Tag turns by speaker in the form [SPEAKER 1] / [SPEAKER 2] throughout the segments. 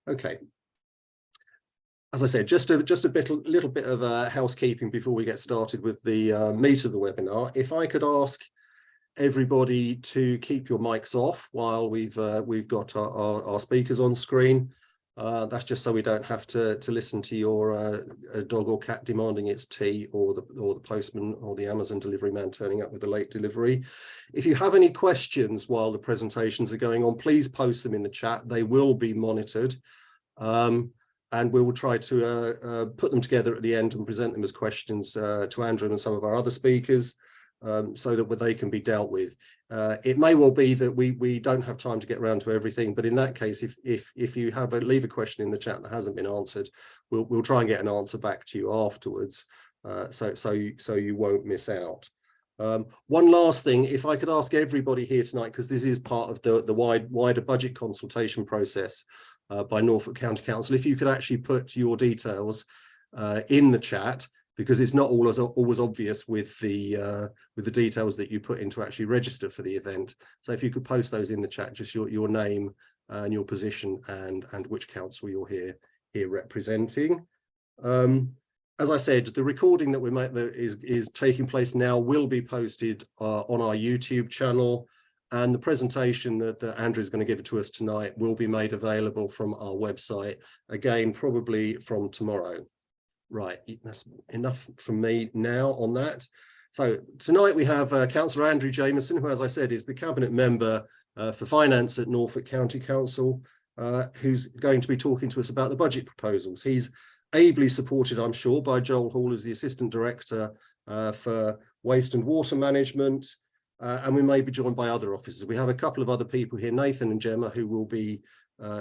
[SPEAKER 1] Okay. As I said, just a little bit of housekeeping before we get started with the meat of the webinar. If I could ask everybody to keep your mics off while we've got our speakers on screen. That's just so we don't have to listen to your dog or cat demanding its tea, or the postman or the Amazon delivery man turning up with a late delivery. If you have any questions while the presentations are going on, please post them in the chat. They will be monitored. And we will try to put them together at the end and present them as questions to Andrew and some of our other speakers, so that they can be dealt with. It may well be that we don't have time to get around to everything, but in that case, if you leave a question in the chat that hasn't been answered, we'll try and get an answer back to you afterwards, so you won't miss out. One last thing, if I could ask everybody here tonight, because this is part of the wider budget consultation process by Norfolk County Council, if you could actually put your details in the chat, because it's not always obvious with the details that you put in to actually register for the event. So if you could post those in the chat, just your name and your position and which council you're here representing. As I said, the recording that we make that is taking place now will be posted on our YouTube channel, and the presentation that Andrew is going to give to us tonight will be made available from our website, again, probably from tomorrow. Right, that's enough from me now on that. So tonight we have Councillor Andrew Jamieson, who, as I said, is the Cabinet Member for Finance at Norfolk County Council, who's going to be talking to us about the budget proposals. He's ably supported, I'm sure, by Joel Hall as the Assistant Director for Waste and Water Management, and we may be joined by other officers. We have a couple of other people here, Nathan and Gemma, who will be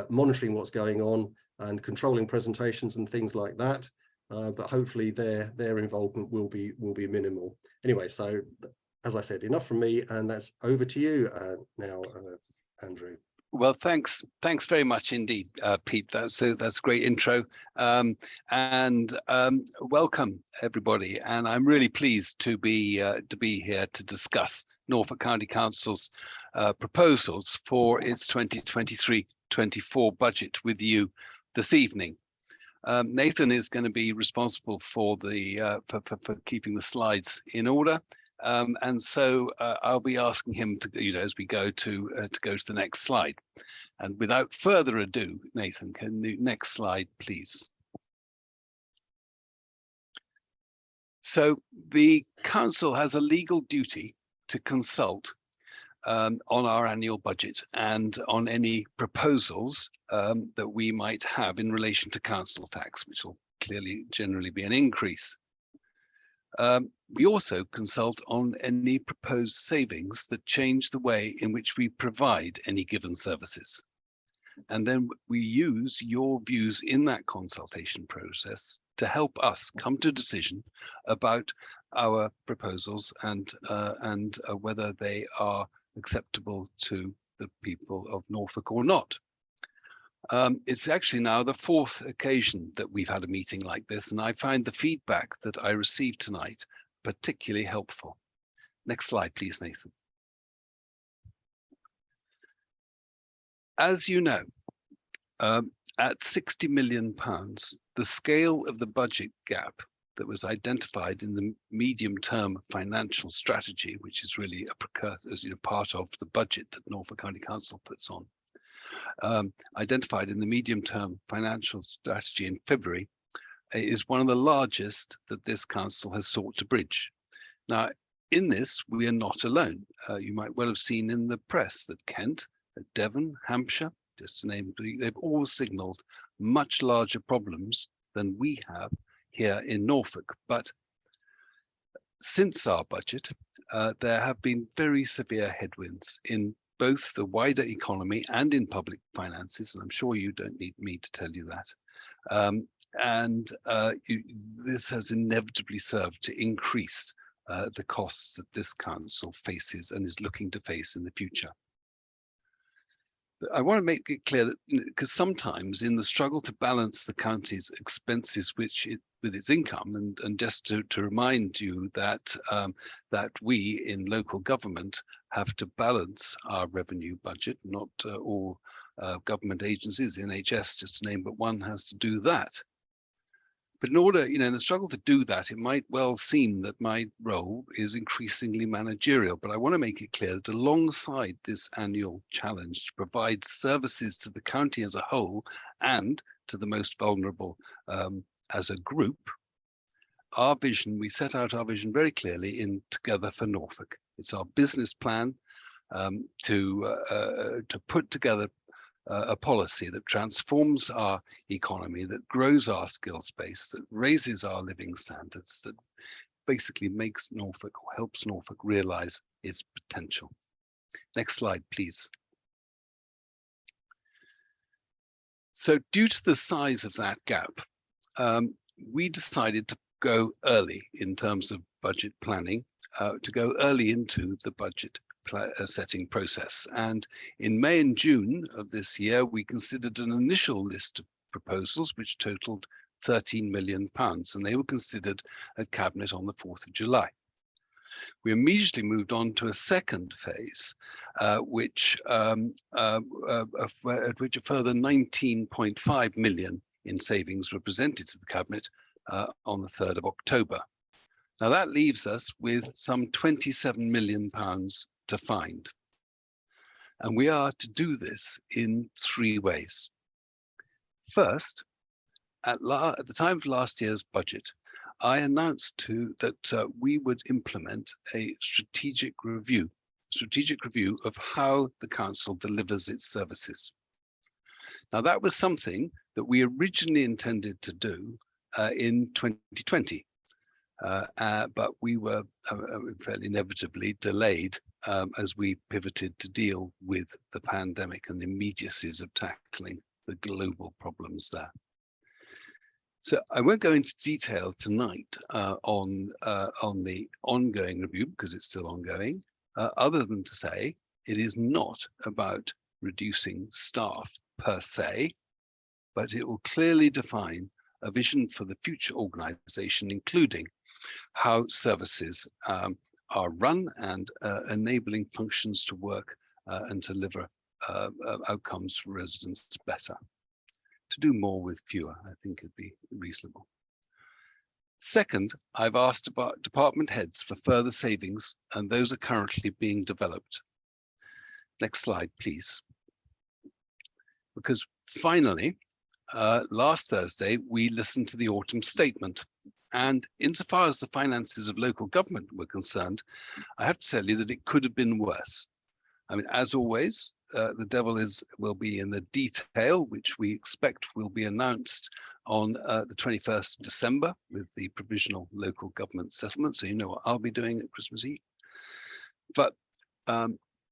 [SPEAKER 1] monitoring what's going on and controlling presentations and things like that. But hopefully their involvement will be minimal. Anyway, so as I said, enough from me, and that's over to you now, Andrew.
[SPEAKER 2] Well, thanks very much indeed, Pete. That's a great intro, and welcome everybody. And I'm really pleased to be here to discuss Norfolk County Council's proposals for its 2023-24 budget with you this evening. Nathan is going to be responsible for the for keeping the slides in order, and so I'll be asking him to, as we go to the next slide. And without further ado, Nathan, can the next slide, please? So the council has a legal duty to consult on our annual budget and on any proposals that we might have in relation to council tax, which will clearly generally be an increase. We also consult on any proposed savings that change the way in which we provide any given services. And then we use your views in that consultation process to help us come to a decision about our proposals and whether they are acceptable to the people of Norfolk or not. It's actually now the fourth occasion that we've had a meeting like this, and I find the feedback that I received tonight particularly helpful. Next slide, please, Nathan. As you know, at £60 million, the scale of the budget gap that was identified in the medium-term financial strategy, which is really a precursor, part of the budget that Norfolk County Council puts on, identified in the medium-term financial strategy in February, is one of the largest that this council has sought to bridge. Now, in this, we are not alone. You might well have seen in the press that Kent, Devon, Hampshire, just to name, they've all signalled much larger problems than we have here in Norfolk. But since our budget, there have been very severe headwinds in both the wider economy and in public finances, and I'm sure you don't need me to tell you that. This has inevitably served to increase the costs that this council faces and is looking to face in the future. I want to make it clear that, because sometimes in the struggle to balance the county's expenses with its income, and just to remind you that that we in local government have to balance our revenue budget. Not all government agencies, the NHS, just to name but one, has to do that. But in order, in the struggle to do that, it might well seem that my role is increasingly managerial, but I want to make it clear that alongside this annual challenge to provide services to the county as a whole and to the most vulnerable as a group, we set out our vision very clearly in Together for Norfolk. It's our business plan to put together a policy that transforms our economy, that grows our skills base, that raises our living standards, that basically makes Norfolk or helps Norfolk realize its potential. Next slide, please. So due to the size of that gap, we decided to go early in terms of budget planning, to go early into the budget setting process. And in May and June of this year, we considered an initial list of proposals which totaled £13 million, and they were considered at Cabinet on the 4th of July. We immediately moved on to a second phase, at which a further 19.5 million in savings were presented to the Cabinet on the 3rd of October. Now that leaves us with some £27 million to find. And we are to do this in 3 ways. First, at the time of last year's budget, I announced that we would implement a strategic review of how the council delivers its services. Now that was something that we originally intended to do in 2020. But we were fairly inevitably delayed as we pivoted to deal with the pandemic and the immediacies of tackling the global problems there. So I won't go into detail tonight on the ongoing review, because it's still ongoing, other than to say it is not about reducing staff per se, but it will clearly define a vision for the future organisation, including how services are run and enabling functions to work and deliver outcomes for residents better. To do more with fewer, I think it'd be reasonable. Second, I've asked about department heads for further savings, and those are currently being developed. Next slide, please. Because finally, last Thursday, we listened to the autumn statement. And insofar as the finances of local government were concerned, I have to tell you that it could have been worse. I mean, as always, the devil will be in the detail, which we expect will be announced on the 21st of December with the provisional local government settlement. So you know what I'll be doing at Christmas Eve. But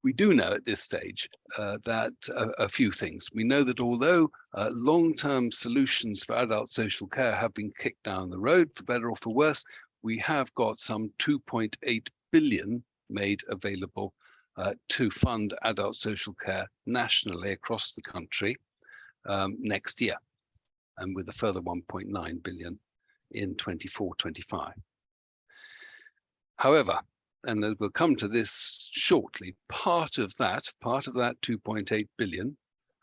[SPEAKER 2] we do know at this stage that a few things. We know that although long-term solutions for adult social care have been kicked down the road, for better or for worse, we have got some 2.8 billion made available to fund adult social care nationally across the country next year, and with a further 1.9 billion in 24-25. However, and we'll come to this shortly, part of that 2.8 billion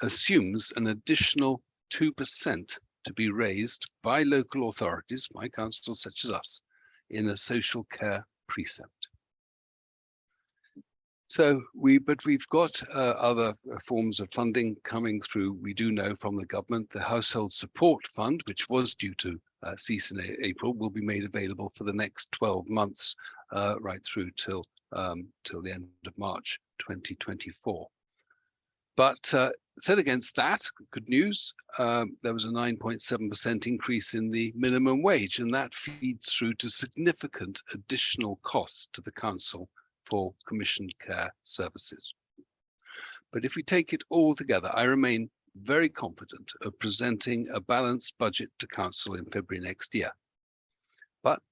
[SPEAKER 2] assumes an additional 2% to be raised by local authorities, by councils such as us, in a social care precept. So we've got other forms of funding coming through. We do know from the government the Household Support Fund, which was due to cease in April, will be made available for the next 12 months, right through till the end of March 2024. But set against that, good news, there was a 9.7% increase in the minimum wage, and that feeds through to significant additional costs to the council for commissioned care services. But if we take it all together, I remain very confident of presenting a balanced budget to council in February next year. But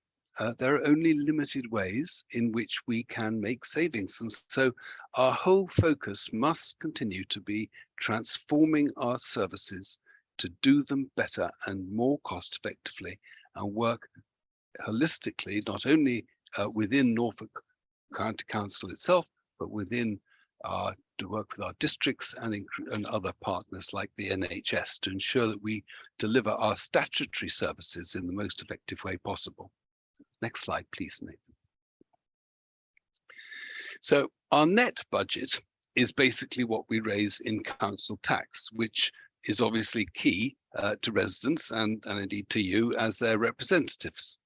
[SPEAKER 2] there are only limited ways in which we can make savings. And so our whole focus must continue to be transforming our services to do them better and more cost effectively, and work holistically, not only within Norfolk County Council itself, but within to work with our districts and other partners like the NHS to ensure that we deliver our statutory services in the most effective way possible. Next slide, please, Nathan. So our net budget is basically what we raise in council tax, which is obviously key to residents and indeed to you as their representatives.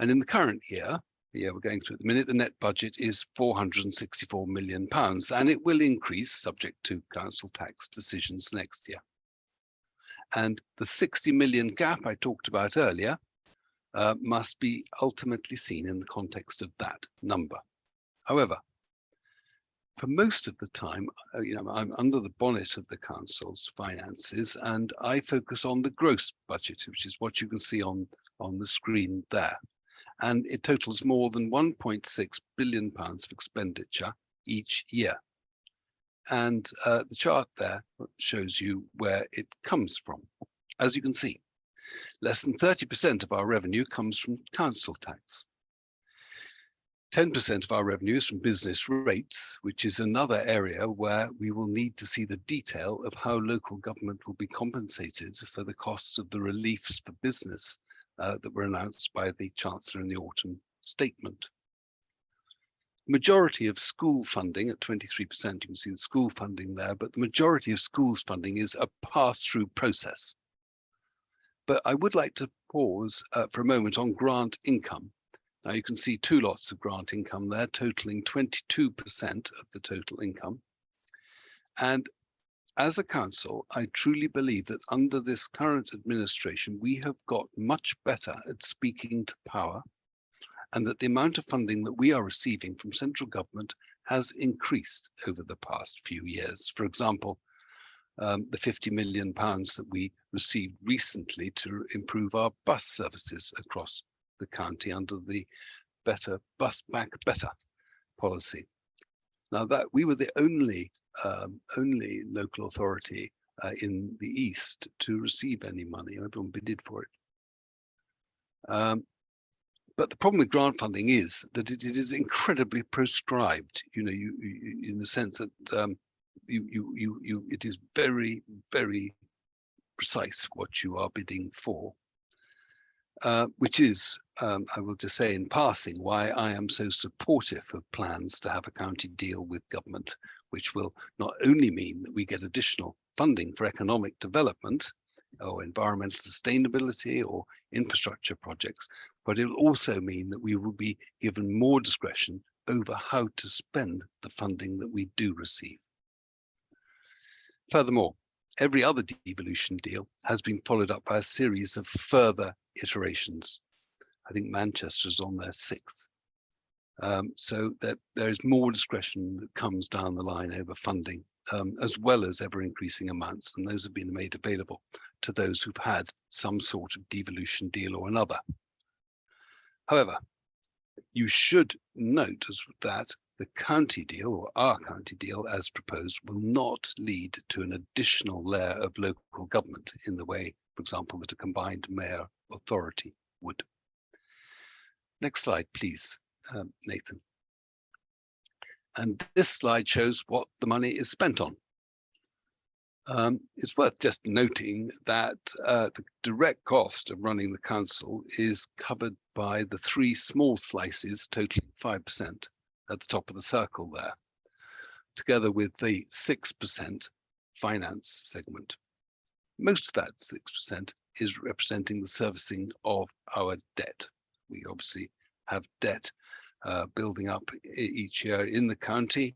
[SPEAKER 2] And in the current year, we're going through at the minute, the net budget is £464 million, and it will increase subject to council tax decisions next year. And the 60 million gap I talked about earlier must be ultimately seen in the context of that number. However, for most of the time, I'm under the bonnet of the council's finances, and I focus on the gross budget, which is what you can see on the screen there. And it totals more than £1.6 billion of expenditure each year. And the chart there shows you where it comes from. As you can see, less than 30% of our revenue comes from council tax. 10% of our revenue is from business rates, which is another area where we will need to see the detail of how local government will be compensated for the costs of the reliefs for business that were announced by the Chancellor in the autumn statement. Majority of school funding at 23%, you can see the school funding there, but the majority of schools funding is a pass-through process. But I would like to pause for a moment on grant income. Now you can see two lots of grant income there, totaling 22% of the total income. And as a council, I truly believe that under this current administration, we have got much better at speaking to power, and that the amount of funding that we are receiving from central government has increased over the past few years. For example, the £50 million that we received recently to improve our bus services across the county under the Better Bus Back Better policy. Now that we were the only local authority in the East to receive any money. Everyone bid for it. But the problem with grant funding is that it is incredibly prescribed. In the sense that it is very, very precise what you are bidding for. Which is, I will just say in passing, why I am so supportive of plans to have a county deal with government, which will not only mean that we get additional funding for economic development or environmental sustainability or infrastructure projects, but it will also mean that we will be given more discretion over how to spend the funding that we do receive. Furthermore, every other devolution deal has been followed up by a series of further iterations. I think Manchester's on their 6th. So that there is more discretion that comes down the line over funding, as well as ever increasing amounts, and those have been made available to those who've had some sort of devolution deal or another. However, you should note that the county deal, or our county deal as proposed, will not lead to an additional layer of local government in the way, for example, that a combined mayor authority would. Next slide, please, Nathan. And this slide shows what the money is spent on. It's worth just noting that the direct cost of running the council is covered by the 3 small slices totaling 5%. At the top of the circle there, together with the 6% finance segment. Most of that 6% is representing the servicing of our debt. We obviously have debt building up each year in the county.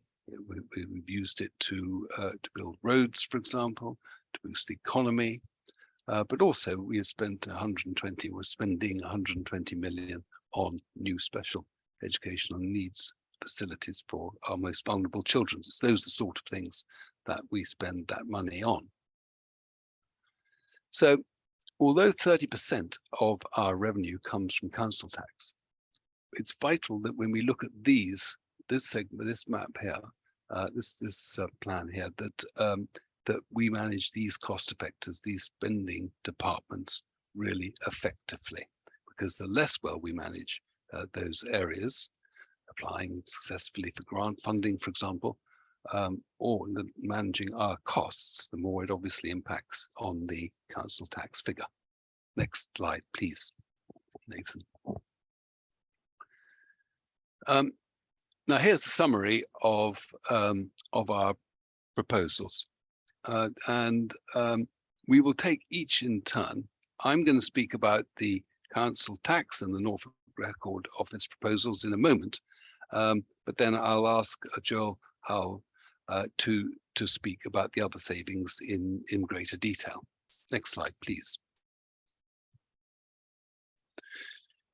[SPEAKER 2] We've used it to build roads, for example, to boost the economy, but also we have spent we're spending 120 million on new special educational needs facilities for our most vulnerable children. It's those the sort of things that we spend that money on. So although 30% of our revenue comes from council tax, it's vital that when we look at this segment, this map here, this plan here, that we manage these cost effectors, these spending departments really effectively, because the less well we manage those areas, applying successfully for grant funding, for example, or managing our costs, the more it obviously impacts on the council tax figure. Next slide, please, Nathan. Now here's the summary of our proposals, and we will take each in turn. I'm going to speak about the council tax and the Norfolk Record Office proposals in a moment, but then I'll ask Joel Hull to speak about the other savings in greater detail. Next slide, please.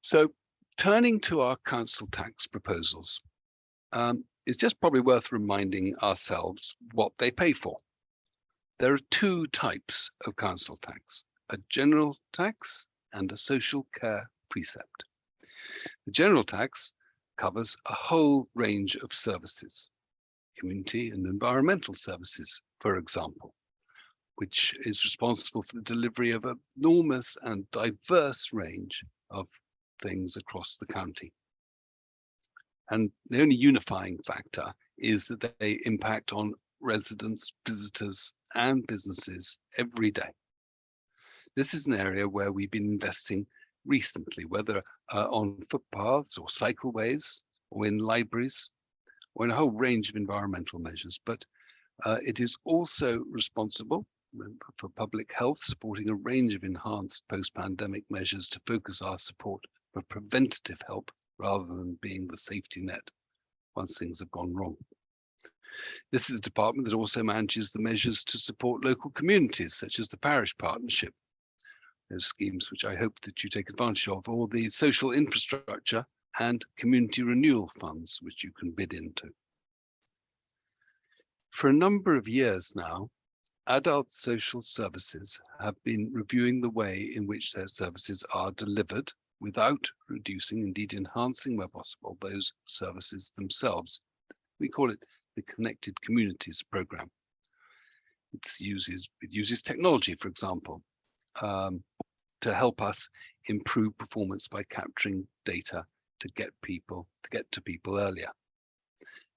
[SPEAKER 2] So turning to our council tax proposals, it's just probably worth reminding ourselves what they pay for. There are two types of council tax, a general tax and a social care precept. The general tax covers a whole range of services, community and environmental services, for example, which is responsible for the delivery of an enormous and diverse range of things across the county. And the only unifying factor is that they impact on residents, visitors, and businesses every day. This is an area where we've been investing recently, whether on footpaths or cycleways, or in libraries, or in a whole range of environmental measures. But it is also responsible for public health, supporting a range of enhanced post-pandemic measures to focus our support for preventative help rather than being the safety net once things have gone wrong. This is a department that also manages the measures to support local communities, such as the parish partnership, those schemes which I hope that you take advantage of, or the social infrastructure and community renewal funds, which you can bid into. For a number of years now, adult social services have been reviewing the way in which their services are delivered without reducing, indeed enhancing where possible, those services themselves. We call it the Connected Communities Programme. It uses technology, for example, to help us improve performance by capturing data to get to people earlier.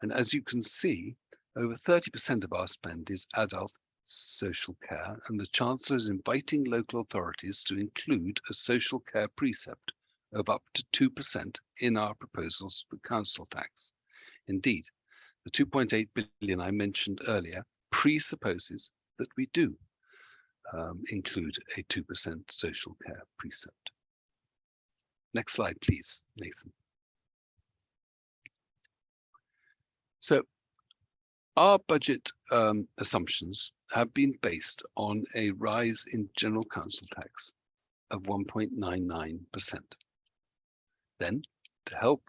[SPEAKER 2] And as you can see, over 30% of our spend is adult social care, and the Chancellor is inviting local authorities to include a social care precept of up to 2% in our proposals for council tax. Indeed, the 2.8 billion I mentioned earlier presupposes that we do include a 2% social care precept. Next slide, please, Nathan. So our budget assumptions have been based on a rise in general council tax of 1.99%. Then, to help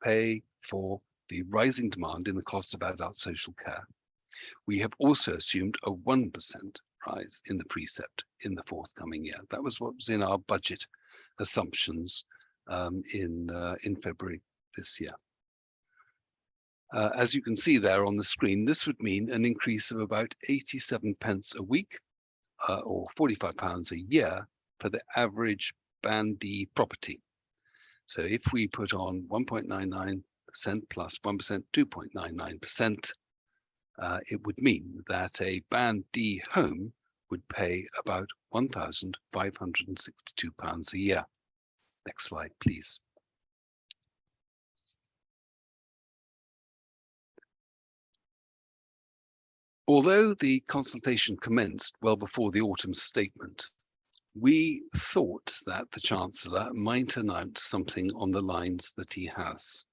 [SPEAKER 2] pay for the rising demand in the cost of adult social care, we have also assumed a 1% rise in the precept in the forthcoming year. That was what was in our budget assumptions in February this year. As you can see there on the screen, this would mean an increase of about 87 pence a week, or £45 a year for the average Band D property. So if we put on 1.99% plus 1%, 2.99%, it would mean that a Band D home would pay about £1,562 a year. Next slide, please. Although the consultation commenced well before the autumn statement, we thought that the Chancellor might announce something on the lines that he has,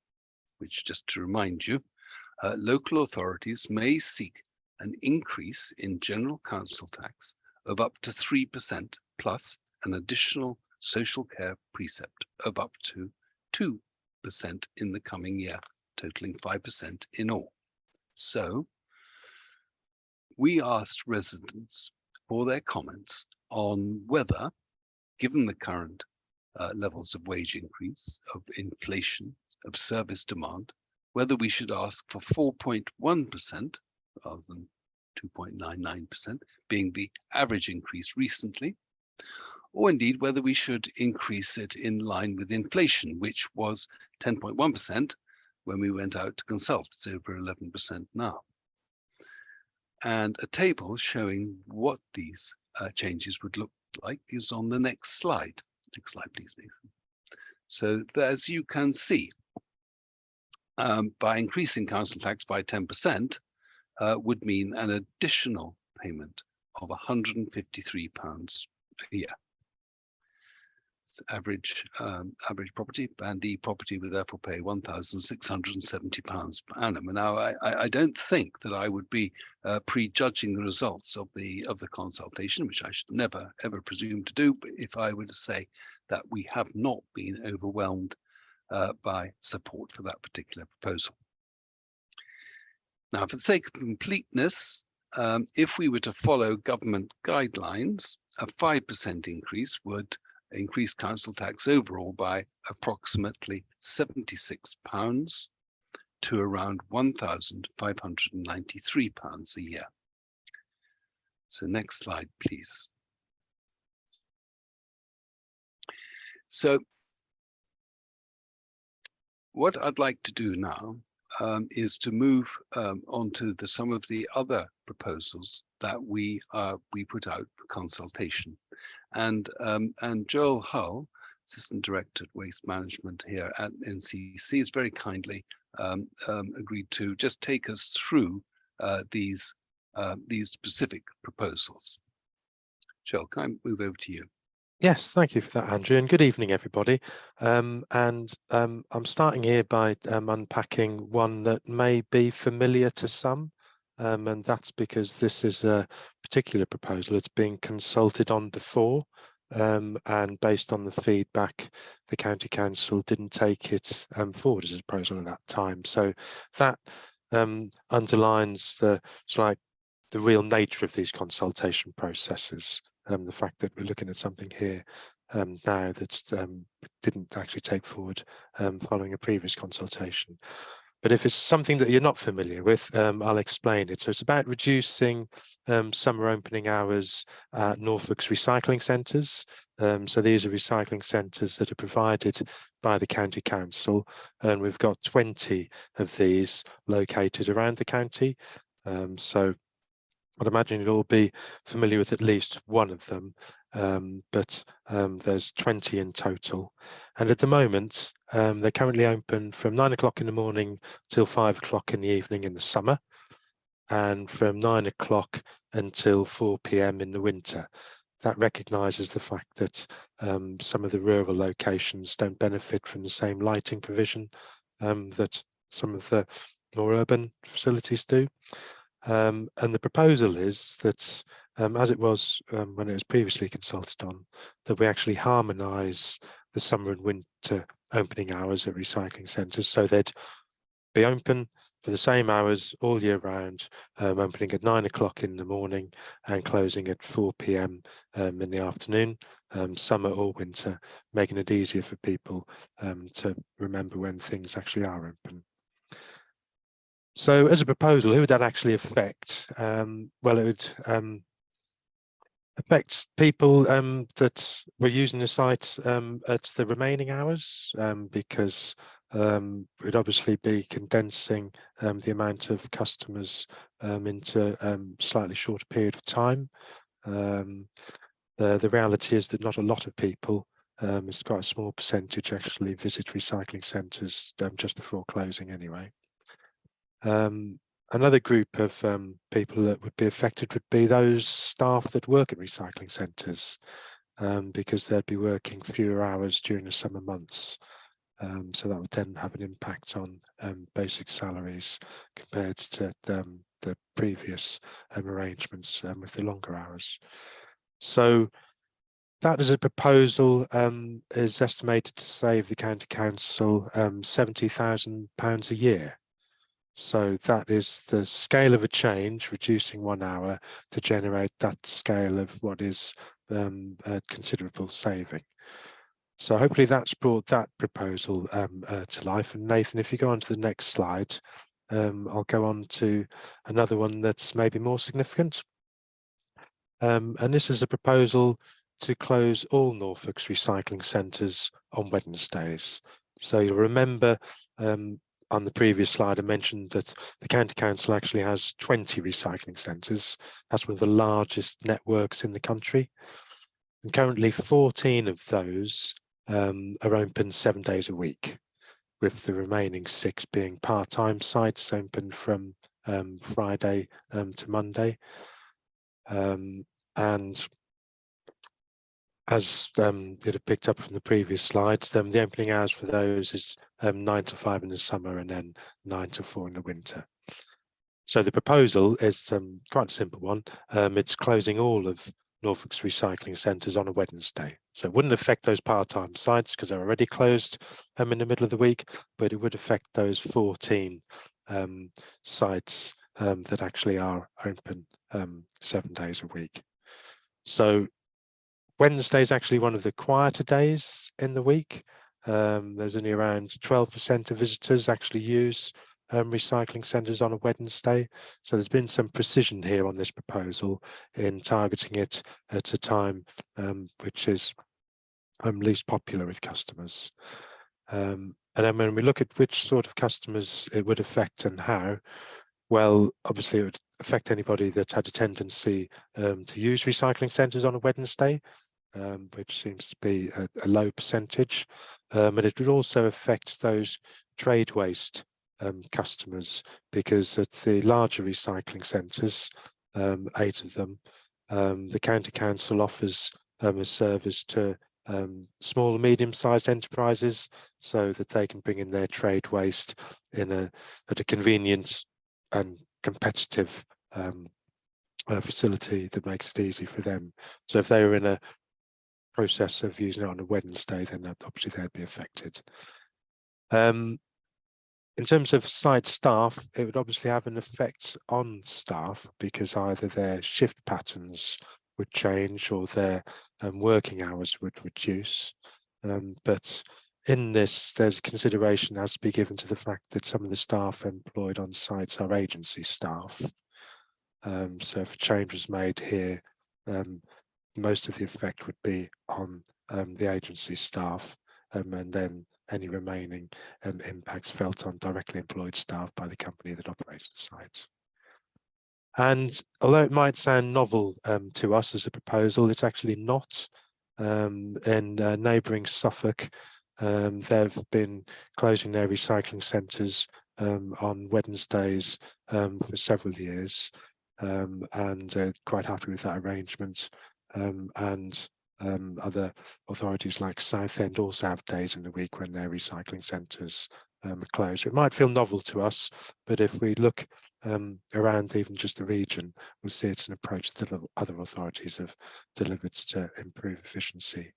[SPEAKER 2] which, just to remind you, local authorities may seek an increase in general council tax of up to 3% plus an additional social care precept of up to 2% in the coming year, totaling 5% in all. So we asked residents for their comments on whether, given the current levels of wage increase, of inflation, of service demand, whether we should ask for 4.1% rather than 2.99% being the average increase recently, or indeed whether we should increase it in line with inflation, which was 10.1% when we went out to consult. It's over 11% now. And a table showing what these changes would look like is on the next slide. Next slide, please, Nathan. So as you can see, by increasing council tax by 10% would mean an additional payment of £153 a year. Average property, Band E property would therefore pay £1,670 per annum. And now I don't think that I would be prejudging the results of the consultation, which I should never ever presume to do, but if I were to say that we have not been overwhelmed by support for that particular proposal. Now, for the sake of completeness, if we were to follow government guidelines, a 5% increase would increase council tax overall by approximately £76 to around £1,593 a year. So next slide, please. So what I'd like to do now is to move on to some of the other proposals that we put out for consultation. And Joel Hull, Assistant Director at Waste Management here at NCC, has very kindly agreed to just take us through these specific proposals. Joel, can I move over to you?
[SPEAKER 3] Yes, thank you for that, Andrew, and good evening, everybody. I'm starting here by unpacking one that may be familiar to some, and that's because this is a particular proposal it's being consulted on before, and based on the feedback, the County Council didn't take it forward as a proposal at that time. So that underlines the real nature of these consultation processes. The fact that we're looking at something here now that didn't actually take forward following a previous consultation. But if it's something that you're not familiar with, I'll explain it. So it's about reducing summer opening hours at Norfolk's recycling centres. So these are recycling centres that are provided by the County Council, and we've got 20 of these located around the county. So I'd imagine you'll all be familiar with at least one of them, but there's 20 in total. And at the moment, they're currently open from 9 o'clock in the morning till 5 o'clock in the evening in the summer, and from 9 o'clock until 4 p.m. in the winter. That recognises the fact that some of the rural locations don't benefit from the same lighting provision that some of the more urban facilities do. And the proposal is that, as it was when it was previously consulted on, that we actually harmonise the summer and winter opening hours at recycling centres, so they'd be open for the same hours all year round, opening at 9 o'clock in the morning and closing at 4 p.m. In the afternoon, summer or winter, making it easier for people to remember when things actually are open. So as a proposal, who would that actually affect? Well, it would affect people that were using the site at the remaining hours, because it would obviously be condensing the amount of customers into a slightly shorter period of time. The reality is that not a lot of people, it's quite a small percentage, actually visit recycling centres just before closing anyway. Another group of people that would be affected would be those staff that work at recycling centres, because they'd be working fewer hours during the summer months. So that would then have an impact on basic salaries compared to the previous arrangements with the longer hours. So that as a proposal is estimated to save the County Council £70,000 a year. So that is the scale of a change, reducing 1 hour to generate that scale of what is a considerable saving. So hopefully that's brought that proposal to life. And Nathan, if you go on to the next slide, I'll go on to another one that's maybe more significant. And this is a proposal to close all Norfolk's recycling centres on Wednesdays. So you'll remember on the previous slide, I mentioned that the County Council actually has 20 recycling centres. That's one of the largest networks in the country. And currently 14 of those are open 7 days a week, with the remaining 6 being part-time sites open from Friday to Monday. And as it had picked up from the previous slides, the opening hours for those is 9 to 5 in the summer and then 9 to 4 in the winter. So the proposal is quite a simple one. It's closing all of Norfolk's recycling centres on a Wednesday. So it wouldn't affect those part-time sites because they're already closed in the middle of the week, but it would affect those 14 sites that actually are open 7 days a week. So Wednesday is actually one of the quieter days in the week. There's only around 12% of visitors actually use recycling centres on a Wednesday. So there's been some precision here on this proposal in targeting it at a time which is least popular with customers. And then when we look at which sort of customers it would affect and how, well, obviously it would affect anybody that had a tendency to use recycling centres on a Wednesday, which seems to be a low percentage. And it would also affect those trade waste customers, because at the larger recycling centres, 8 of them, the County Council offers a service to small and medium-sized enterprises so that they can bring in their trade waste at a convenient and competitive facility that makes it easy for them. So if they were in a process of using it on a Wednesday, then obviously they'd be affected. In terms of site staff, it would obviously have an effect on staff because either their shift patterns would change or their working hours would reduce. But in this, there's consideration has to be given to the fact that some of the staff employed on sites are agency staff. So if a change was made here, most of the effect would be on the agency staff, and then any remaining impacts felt on directly employed staff by the company that operates the site. And although it might sound novel to us as a proposal, it's actually not. In neighbouring Suffolk, they've been closing their recycling centres on Wednesdays for several years, and quite happy with that arrangement. And other authorities like Southend also have days in the week when their recycling centres are closed. It might feel novel to us, but if we look around even just the region, we'll see it's an approach that other authorities have delivered to improve efficiency.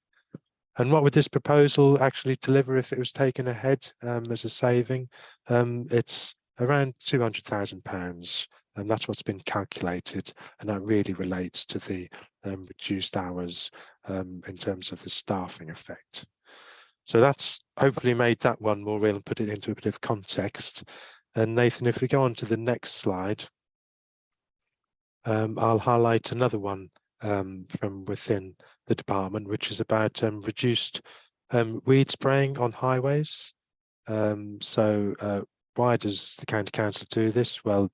[SPEAKER 3] And what would this proposal actually deliver if it was taken ahead as a saving? It's around £200,000, and that's what's been calculated, and that really relates to the reduced hours in terms of the staffing effect. So that's hopefully made that one more real and put it into a bit of context. And Nathan, if we go on to the next slide, I'll highlight another one from within the department, which is about reduced weed spraying on highways. So why does the County Council do this? Well,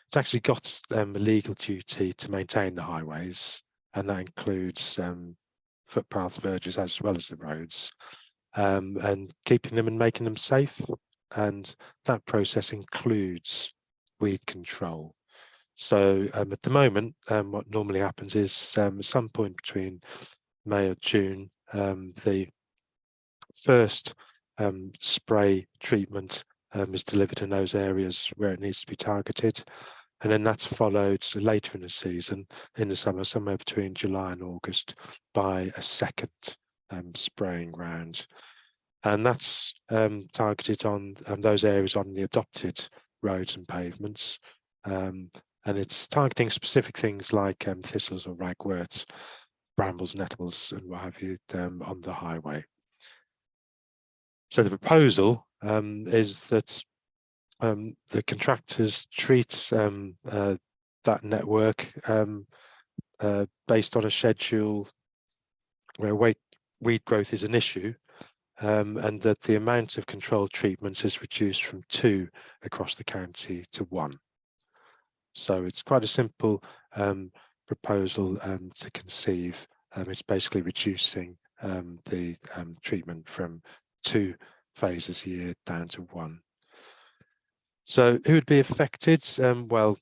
[SPEAKER 3] it's actually got a legal duty to maintain the highways, and that includes footpath verges as well as the roads, and keeping them and making them safe. And that process includes weed control. So at the moment, what normally happens is at some point between May or June, the first spray treatment is delivered in those areas where it needs to be targeted. And then that's followed later in the season, in the summer, somewhere between July and August, by a second spraying round. And that's targeted on those areas on the adopted roads and pavements. And it's targeting specific things like thistles or ragworts, brambles, nettles, and what have you on the highway. So the proposal is that the contractors treat that network based on a schedule where weed growth is an issue, and that the amount of controlled treatments is reduced from 2 across the county to 1. So it's quite a simple proposal to conceive. It's basically reducing the treatment from 2 phases a year down to 1. So who would be affected? Well,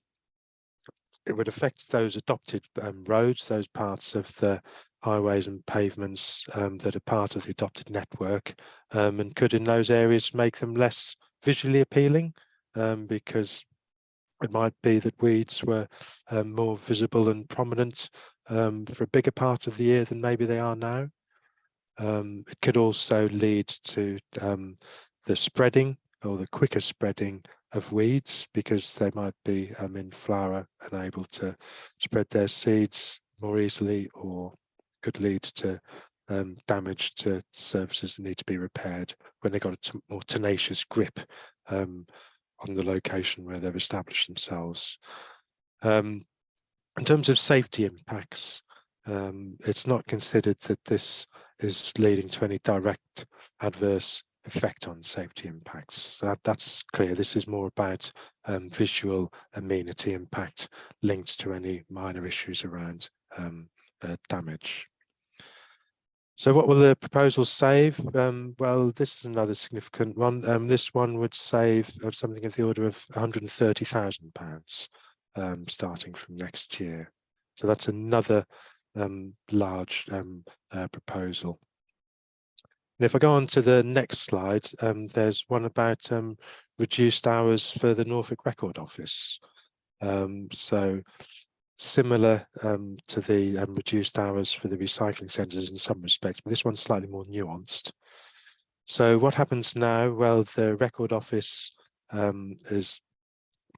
[SPEAKER 3] it would affect those adopted roads, those parts of the highways and pavements that are part of the adopted network, and could in those areas make them less visually appealing, because it might be that weeds were more visible and prominent for a bigger part of the year than maybe they are now. It could also lead to the spreading or the quicker spreading of weeds, because they might be in flower and able to spread their seeds more easily, or could lead to damage to surfaces that need to be repaired when they've got a more tenacious grip on the location where they've established themselves. In terms of safety impacts, it's not considered that this is leading to any direct adverse effect on safety impacts. So that's clear. This is more about visual amenity impact linked to any minor issues around damage. So what will the proposal save? Well, this is another significant one. This one would save something of the order of £130,000 starting from next year. So that's another large proposal. And if I go on to the next slide, there's one about reduced hours for the Norfolk Record Office. So similar to the reduced hours for the recycling centres in some respects, but this one's slightly more nuanced. So what happens now? Well, the Record Office is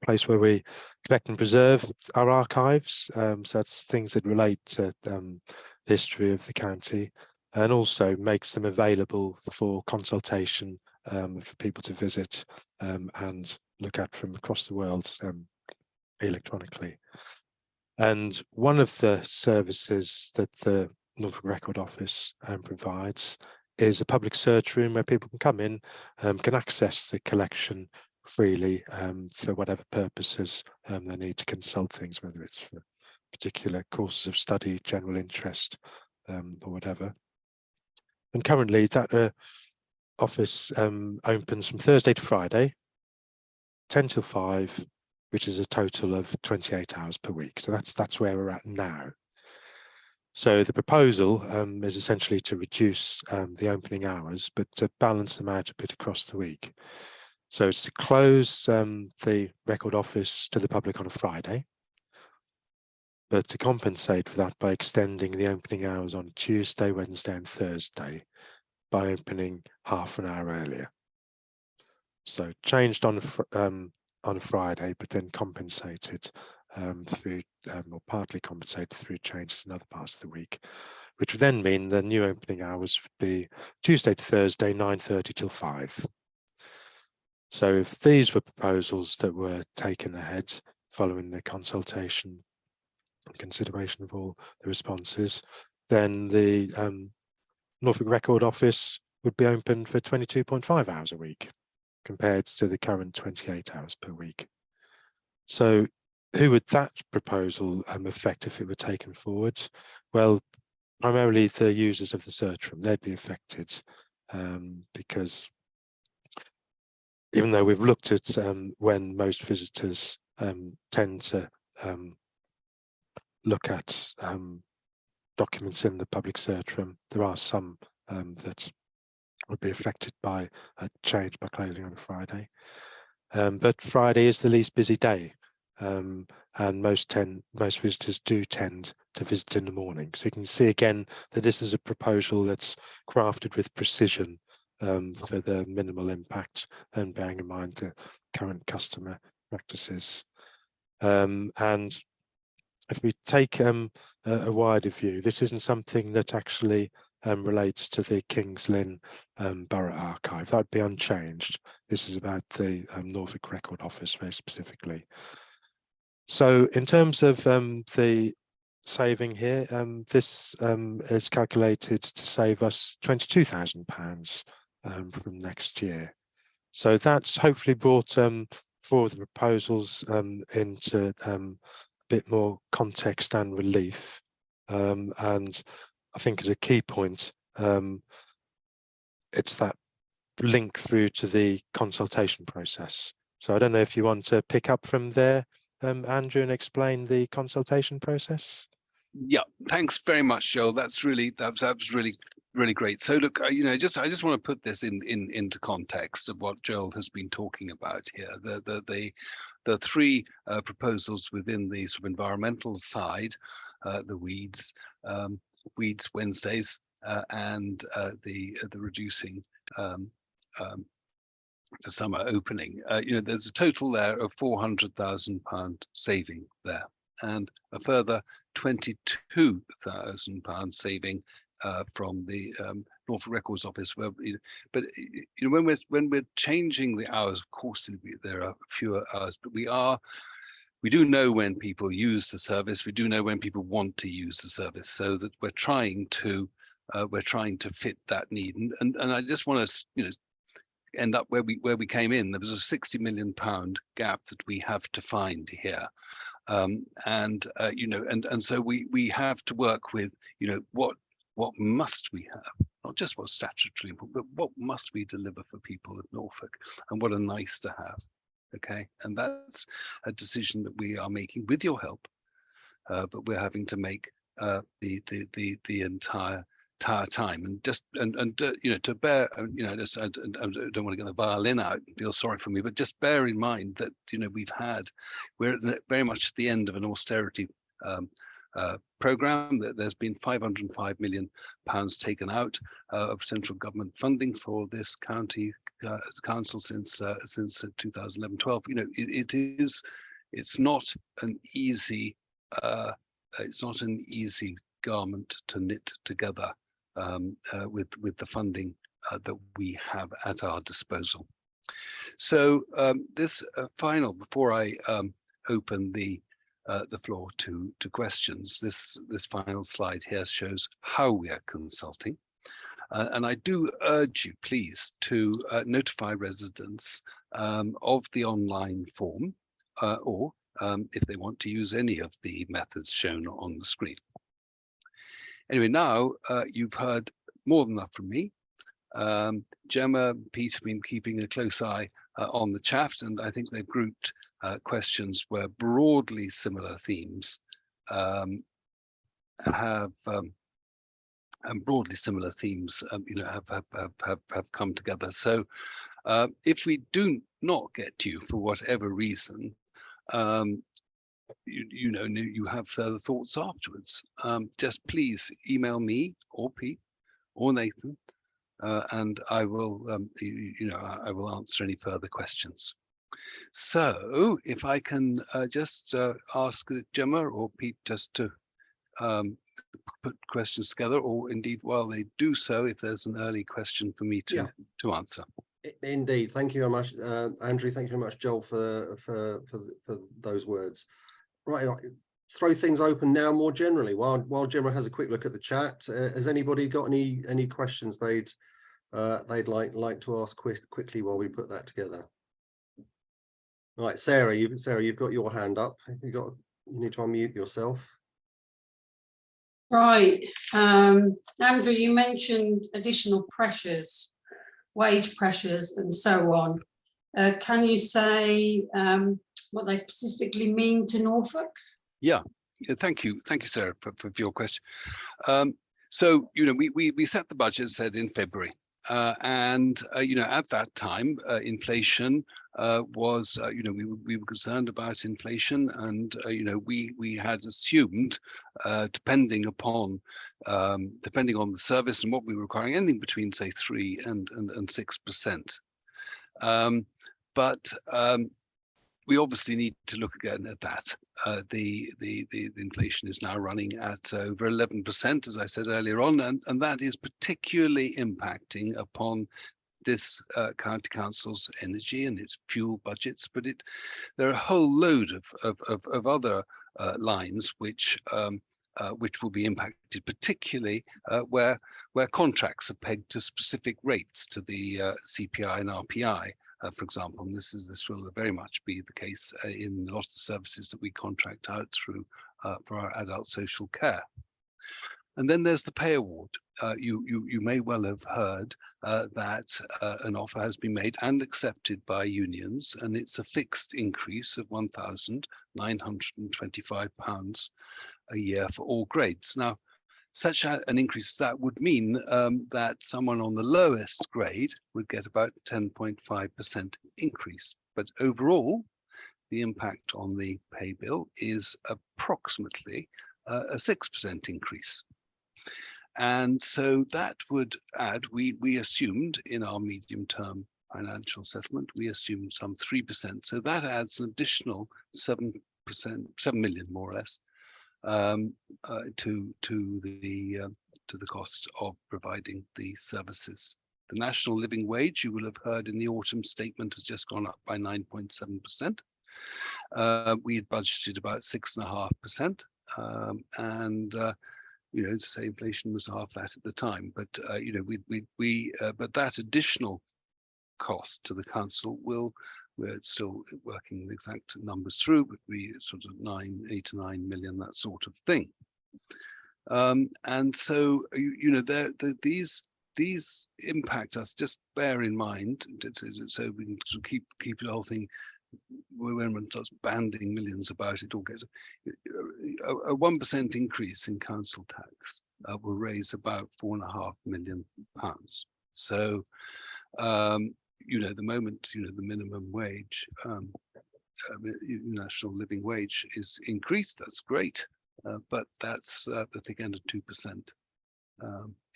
[SPEAKER 3] a place where we collect and preserve our archives. So that's things that relate to the history of the county, and also makes them available for consultation for people to visit and look at from across the world electronically. And one of the services that the Norfolk Record Office provides is a public search room where people can come in, can access the collection freely for whatever purposes they need to consult things, whether it's for particular courses of study, general interest, or whatever. And currently that office opens from Thursday to Friday, 10 till 5, which is a total of 28 hours per week. So that's where we're at now. So the proposal is essentially to reduce the opening hours, but to balance them out a bit across the week. So it's to close the record office to the public on a Friday, but to compensate for that by extending the opening hours on Tuesday, Wednesday and Thursday by opening half an hour earlier. So changed on a Friday, but then compensated through, or partly compensated through changes in other parts of the week, which would then mean the new opening hours would be Tuesday to Thursday, 9:30 till 5. So if these were proposals that were taken ahead following the consultation and consideration of all the responses, then the Norfolk Record Office would be open for 22.5 hours a week compared to the current 28 hours per week. So who would that proposal affect if it were taken forward? Well, primarily the users of the search room, they'd be affected because even though we've looked at when most visitors tend to look at documents in the public search room, there are some that would be affected by a change by closing on a Friday. But Friday is the least busy day, and most visitors do tend to visit in the morning. So you can see again that this is a proposal that's crafted with precision for the minimal impact, and bearing in mind the current customer practices. And if we take a wider view, this isn't something that actually relates to the King's Lynn Borough Archive. That would be unchanged. This is about the Norfolk Record Office very specifically. So in terms of the saving here, this is calculated to save us £22,000 from next year. So that's hopefully brought four of the proposals into a bit more context and relief. And I think as a key point, it's that link through to the consultation process. So I don't know if you want to pick up from there, Andrew, and explain the consultation process.
[SPEAKER 2] Yeah, thanks very much, Joel. That was really great. So look, I just want to put this into context of what Joel has been talking about here. The three proposals within the sort of environmental side, the weeds Wednesdays, and the reducing the summer opening. There's a total there of £400,000 saving there, and a further £22,000 saving from the Norfolk Records Office. When we're changing the hours, of course there are fewer hours, but we do know when people use the service. We do know when people want to use the service, so that we're trying to fit that need. And I just want to end up where we came in. There was a £60 million gap that we have to find here. And so we have to work with, what must we have, not just what's statutorily important, but what must we deliver for people of Norfolk, and what are nice to have. Okay, and that's a decision that we are making with your help, but we're having to make the entire time, and to bear, I don't want to get the violin out and feel sorry for me, but just bear in mind that we're very much at the end of an austerity program. That there's been £505 million taken out of central government funding for this county council since 2011-12. It's not an easy garment to knit together with the funding that we have at our disposal. So this final, before I open the floor to questions, this final slide here shows how we are consulting, and I do urge you, please, to notify residents of the online form, or if they want to use any of the methods shown on the screen. Anyway, now you've heard more than enough from me. Gemma, Pete have been keeping a close eye on the chat, and I think they've grouped questions where broadly similar themes have come together. So if we do not get to you for whatever reason, you have further thoughts afterwards, just please email me or Pete or Nathan, and I will I will answer any further questions. So if I can just ask Gemma or Pete just to put questions together, or indeed while they do so, if there's an early question for me to answer.
[SPEAKER 1] Indeed, thank you very much, Andrew. Thank you very much, Joel, for those words. Right, throw things open now more generally. While Gemma has a quick look at the chat, has anybody got any questions they'd like to ask quickly while we put that together? Right, Sarah, you've got your hand up. You need to unmute yourself.
[SPEAKER 4] Right, Andrew, you mentioned additional pressures, wage pressures, and so on. Can you say what they specifically mean to Norfolk? Yeah,
[SPEAKER 2] thank you, Sarah, for your question. So we set the budget, said, in February, and at that time inflation was we were concerned about inflation, and we had assumed, depending on the service and what we were requiring, anything between say 3 and 6%. But we obviously need to look again at that. The inflation is now running at over 11%, as I said earlier on, and that is particularly impacting upon this county council's energy and its fuel budgets. But there are a whole load of other lines which which will be impacted particularly where contracts are pegged to specific rates to the CPI and RPI, for example. And this will very much be the case in a lot of the services that we contract out through for our adult social care. And then there's the pay award. You may well have heard that an offer has been made and accepted by unions, and it's a fixed increase of £1,925 a year for all grades. Now, such an increase that would mean that someone on the lowest grade would get about 10.5% increase. But overall, the impact on the pay bill is approximately a 6% increase. And so that would add, we assumed in our medium-term financial settlement, we assumed some 3%. So that adds an additional 7 million, more or less, to the cost of providing the services. The national living wage, you will have heard in the autumn statement, has just gone up by 9.7%. We had budgeted about 6.5%, and you know, to say inflation was half that at the time, but you know, but that additional cost to the council we're still working the exact numbers through, but we sort of 8 to 9 million, that sort of thing. And so you know, these impact us. Just bear in mind, so we can sort of keep the whole thing. When one starts banding millions about it, all gets a 1% increase in council tax will raise about £4.5 million. So you know, the moment the minimum wage, national living wage is increased, that's great, but that's at the end of 2%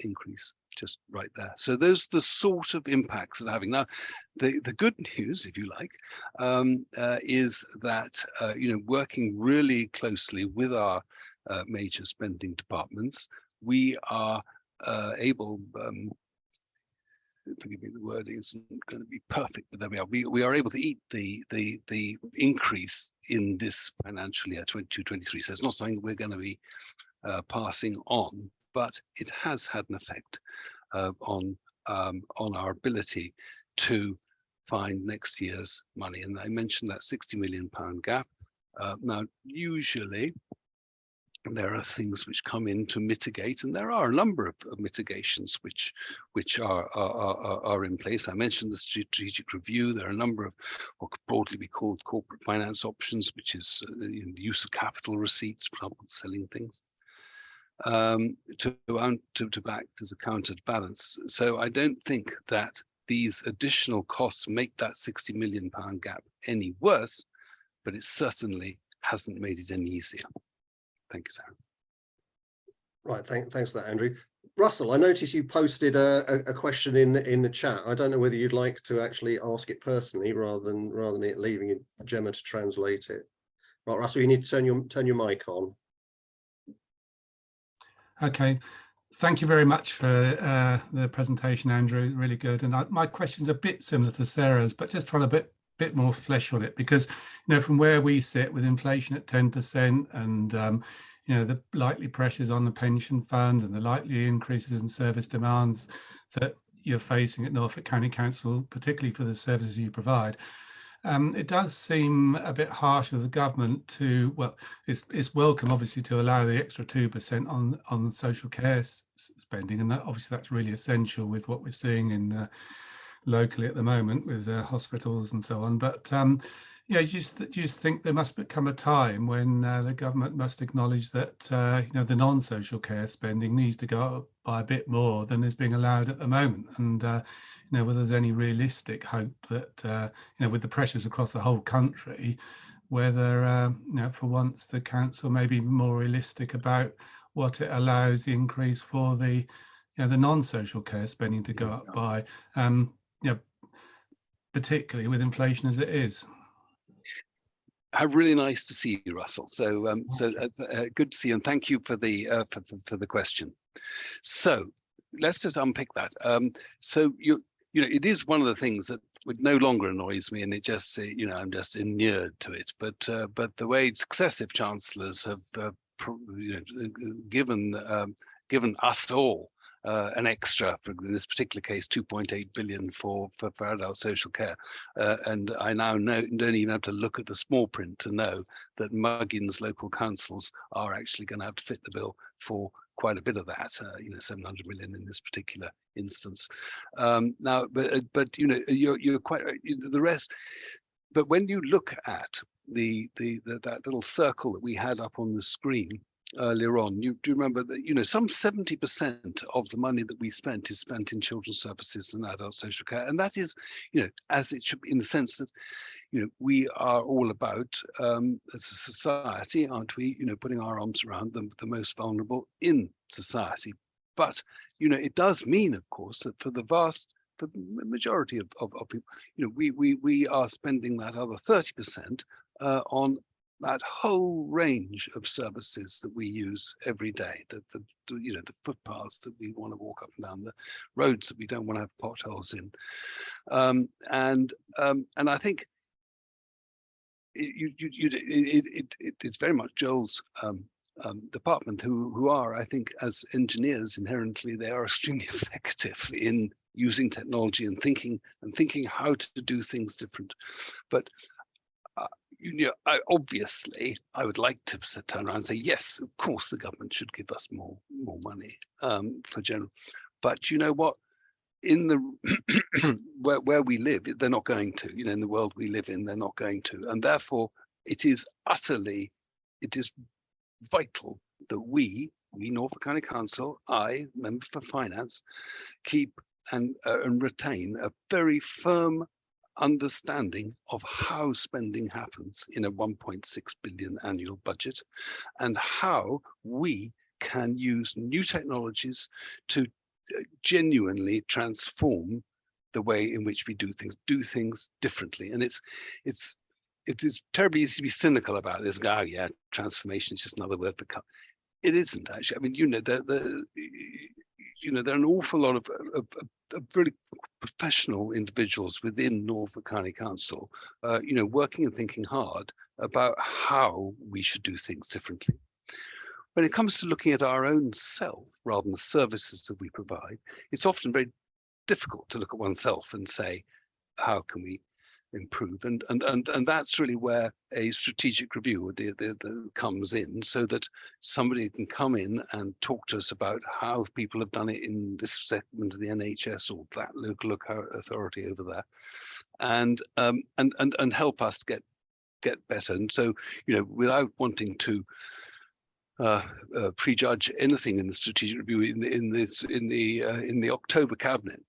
[SPEAKER 2] increase just right there. So those are the sort of impacts that having. Now, the good news, if you like, is that you know, working really closely with our major spending departments, we are able. Forgive me, the wording isn't going to be perfect, but there we are. We are able to eat the increase in this financial year 22-23. So it's not something we're going to be passing on, but it has had an effect on our ability to find next year's money. And I mentioned that £60 million gap. Now, usually there are things which come in to mitigate, and there are a number of mitigations which are in place. I mentioned the strategic review. There are a number of what could broadly be called corporate finance options, which is the use of capital receipts, for example, selling things, to act as a counterbalance. So I don't think that these additional costs make that £60 million gap any worse, but it certainly hasn't made it any easier. Thank you, Sarah.
[SPEAKER 1] Right, thanks for that, Andrew. Russell, I noticed you posted a question in the chat. I don't know whether you'd like to actually ask it personally rather than it leaving Gemma to translate it. Right, Russell, you need to turn your mic on.
[SPEAKER 5] Okay, thank you very much for the presentation, Andrew. Really good. And my question's a bit similar to Sarah's, but just trying a bit more flesh on it, because you know, from where we sit with inflation at 10% and you know, the likely pressures on the pension fund and the likely increases in service demands that you're facing at Norfolk County Council, particularly for the services you provide, it does seem a bit harsh of the government to, well, it's welcome obviously to allow the extra 2% on social care spending, and that obviously that's really essential with what we're seeing in locally at the moment with hospitals and so on. But yeah, do you just think there must become a time when the government must acknowledge that you know, the non-social care spending needs to go up by a bit more than is being allowed at the moment, and you know, whether there's any realistic hope that you know, with the pressures across the whole country, whether you know, for once the council may be more realistic about what it allows the increase for the, you know, the non-social care spending to go up by, you know, particularly with inflation as it is.
[SPEAKER 2] Really nice to see you, Russell. So good to see you, and thank you for the question. So let's just unpick that. So you know, it is one of the things that would no longer annoys me, and it just, you know, I'm just inured to it. But the way successive chancellors have given us all an extra, for in this particular case, 2.8 billion for adult social care. And I now don't even have to look at the small print to know that Muggins local councils are actually going to have to fit the bill for quite a bit of that, 700 million in this particular instance. Now, but you're quite right, the rest. But when you look at that little circle that we had up on the screen earlier on, you do remember that some 70% of the money that we spent is spent in children's services and adult social care, and that is as it should be, in the sense that we are all about as a society, aren't we, putting our arms around the most vulnerable in society. But it does mean, of course, that for the majority of people, we are spending that other 30% on that whole range of services that we use every day, the footpaths that we want to walk up and down, the roads that we don't want to have potholes in, and I think it's very much Joel's department who are, I think, as engineers inherently, they are extremely effective in using technology and thinking how to do things different. But obviously, I would like to turn around and say, yes, of course, the government should give us more money for general. But you know what? In the where we live, they're not going to. In the world we live in, they're not going to. And therefore, it is vital that we, Norfolk County Council, member for finance, keep and retain a very firm understanding of how spending happens in a 1.6 billion annual budget, and how we can use new technologies to genuinely transform the way in which we do things differently. And it is terribly easy to be cynical about this. Oh yeah, transformation is just another word for cut. It isn't actually. I mean, there are an awful lot of really professional individuals within Norfolk County Council, working and thinking hard about how we should do things differently. When it comes to looking at our own self rather than the services that we provide, it's often very difficult to look at oneself and say, how can we improve? And that's really where a strategic review comes in, so that somebody can come in and talk to us about how people have done it in this segment of the NHS or that local authority over there, and help us get better. And so, without wanting to prejudge anything in the strategic review, in the October cabinet,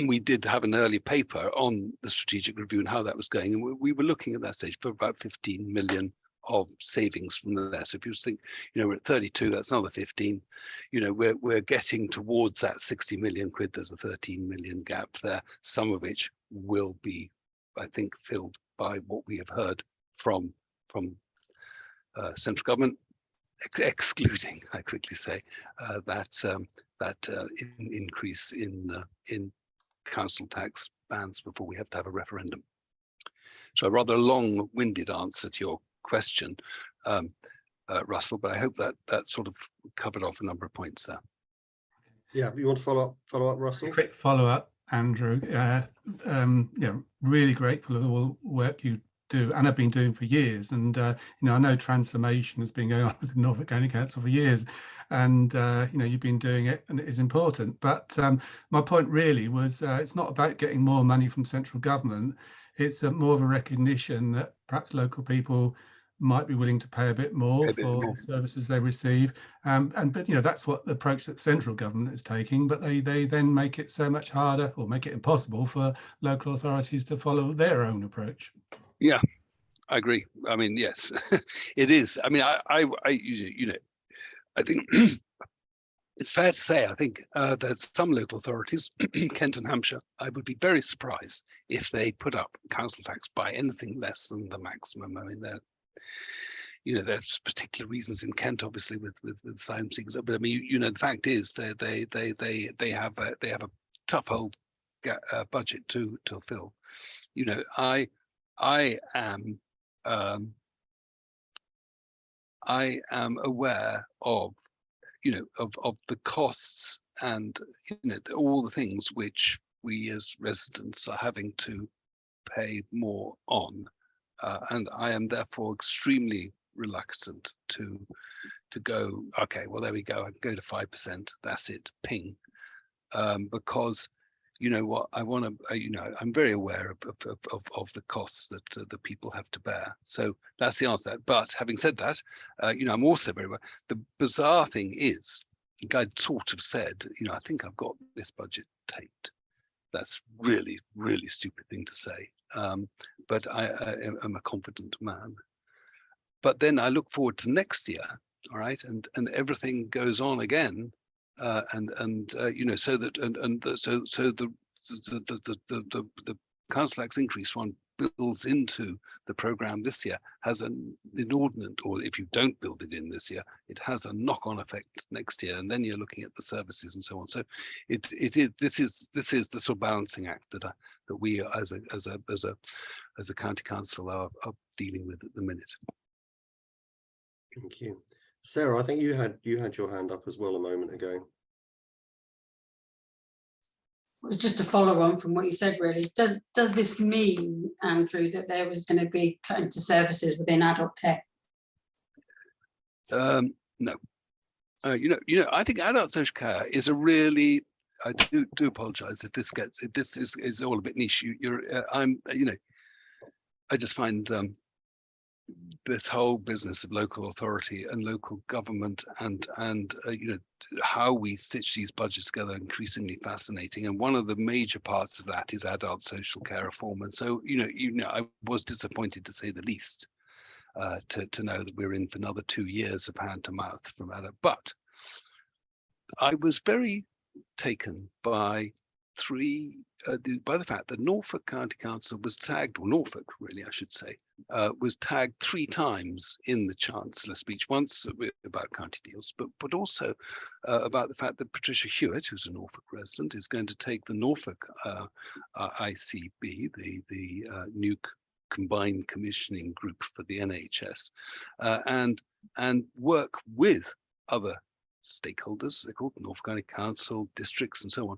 [SPEAKER 2] we did have an early paper on the strategic review and how that was going, and we were looking at that stage for about 15 million of savings from there. So if you think, we're at 32, that's another 15. We're getting towards that 60 million quid. There's a 13 million gap there, some of which will be, I think, filled by what we have heard from central government, excluding, I quickly say, that increase in council tax bans before we have to have a referendum. So a rather long-winded answer to your question, Russell, but I hope that sort of covered off a number of points there.
[SPEAKER 1] Yeah, you want to follow up, Russell?
[SPEAKER 5] Quick follow-up, Andrew. Really grateful for all the work you do and have been doing for years, and I know transformation has been going on with the Norfolk County Council for years, and you've been doing it, and it is important. But my point really was, it's not about getting more money from central government. It's more of a recognition that perhaps local people might be willing to pay a bit more for the services they receive, but that's what the approach that central government is taking. But they then make it so much harder, or make it impossible, for local authorities to follow their own approach.
[SPEAKER 2] Yeah, I agree. I mean, yes, it is. I mean, I think it's fair to say, I think that some local authorities, Kent and Hampshire, I would be very surprised if they put up council tax by anything less than the maximum. I mean, there's particular reasons in Kent, obviously, with asylum seekers. But I mean, the fact is they have a tough old budget to fill. I am I am aware of, of the costs and, all the things which we as residents are having to pay more on. And I am therefore extremely reluctant to go, okay, well, there we go, I can go to 5%, that's it, ping. Because what I want to, I'm very aware of the costs that the people have to bear. So that's the answer. But having said that, I'm also very aware. The bizarre thing is, the guy sort of said, I think I've got this budget taped. That's really, really stupid thing to say. But I am a confident man. But then I look forward to next year, all right, and everything goes on again. So the council tax increase one builds into the program this year has an inordinate, or if you don't build it in this year, it has a knock-on effect next year, and then you're looking at the services and so on. So this is the sort of balancing act that we as a county council are dealing with at the minute.
[SPEAKER 1] Thank you. Sarah, I think you had your hand up as well a moment ago.
[SPEAKER 4] It's just a follow on from what you said, really. Does this mean, Andrew, that there was going to be cut into services within adult care?
[SPEAKER 2] No. I think adult social care is a really, I do apologise if this is all a bit niche. I just find this whole business of local authority and local government and how we stitch these budgets together increasingly fascinating. And one of the major parts of that is adult social care reform. And so, I was disappointed, to say the least, to know that we're in for another 2 years of hand to mouth from adult. But I was very taken by the fact that Norfolk County Council was tagged, or Norfolk really I should say, was tagged 3 times in the Chancellor's speech, once about county deals, but also about the fact that Patricia Hewitt, who's a Norfolk resident, is going to take the Norfolk ICB, the new combined commissioning group for the NHS, and work with other stakeholders, they're called Norfolk County Council, districts and so on,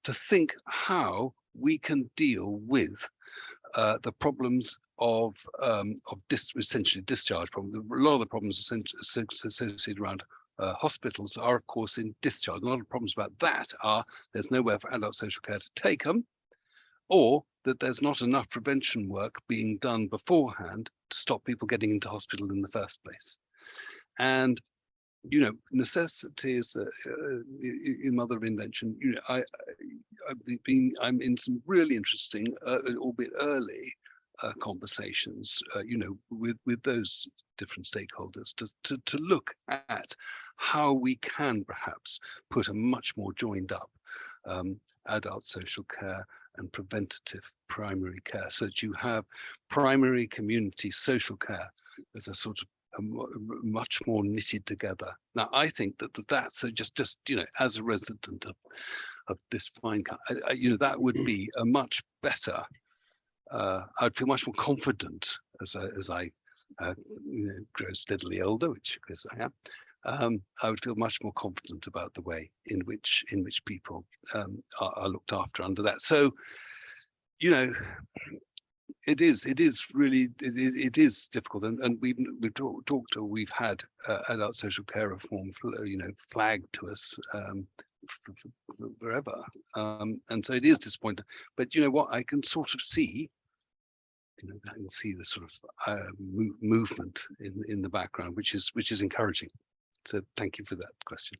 [SPEAKER 2] to think how we can deal with the problems of essentially discharge problems. A lot of the problems associated around hospitals are, of course, in discharge. A lot of problems about that are there's nowhere for adult social care to take them, or that there's not enough prevention work being done beforehand to stop people getting into hospital in the first place. And necessity is your mother of invention. I'm in some really interesting, albeit early, conversations, with those different stakeholders to look at how we can perhaps put a much more joined up adult social care and preventative primary care, so that you have primary community social care as a sort of much more knitted together. Now, I think that's so just as a resident of this fine country, that would be a much better. I'd feel much more confident as I grow steadily older, which of course I am. I would feel much more confident about the way in which people are looked after under that. So, it is really difficult, and we've had adult social care reform, flagged to us forever, and so it is disappointing. But what, I can sort of see, I can see the sort of movement in the background, which is encouraging. So thank you for that question.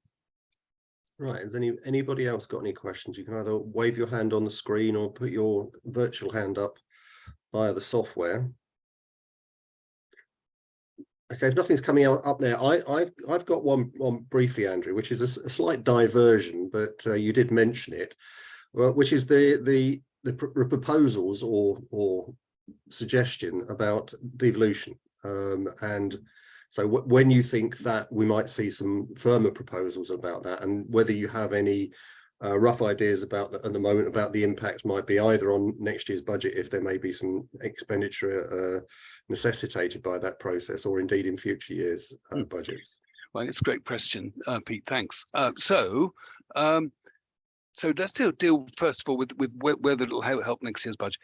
[SPEAKER 1] Right, has anybody else got any questions? You can either wave your hand on the screen or put your virtual hand up via the software. Okay, if nothing's coming up there, I've got one briefly, Andrew, which is a slight diversion, but you did mention it, which is the proposals or suggestion about devolution, and so when you think that we might see some firmer proposals about that, and whether you have any rough ideas about at the moment about the impact might be either on next year's budget, if there may be some expenditure necessitated by that process, or indeed in future years' budgets.
[SPEAKER 2] Well, it's a great question, Pete. Thanks. So let's deal first of all with whether it'll help next year's budget.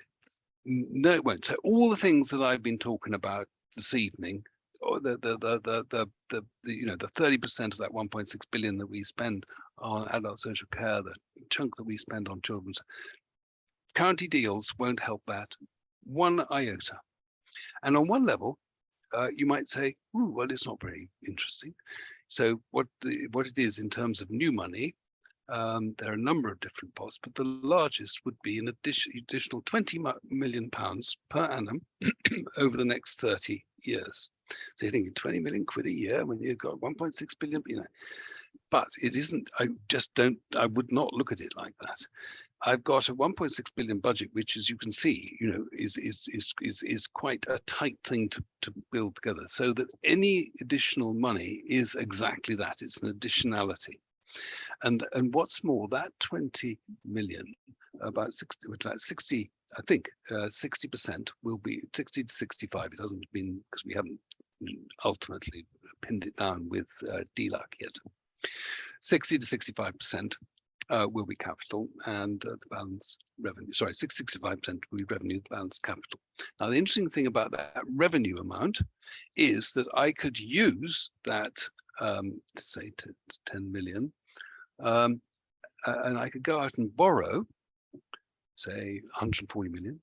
[SPEAKER 2] No, it won't. So all the things that I've been talking about this evening, or the 30% of that 1.6 billion that we spend on adult social care, the chunk that we spend on children's county deals won't help that one iota. And on one level, you might say, "Ooh, well, it's not very interesting." So what it is in terms of new money, there are a number of different pots, but the largest would be an additional £20 million per annum over the next 30 years. So you're thinking 20 million quid a year when you've got 1.6 billion, but it isn't. I would not look at it like that. I've got a 1.6 billion budget, which, as you can see, is quite a tight thing to build together, so that any additional money is exactly that. It's an additionality. And what's more, that 20 million, about 60, I think 60% will be 60 to 65. It hasn't been, because we haven't ultimately pinned it down with DLAC yet. 60 to 65% will be capital, and the balance revenue. Sorry, 65% will be revenue, the balance capital. Now, the interesting thing about that revenue amount is that I could use that say to 10 million, and I could go out and borrow, say 140 million,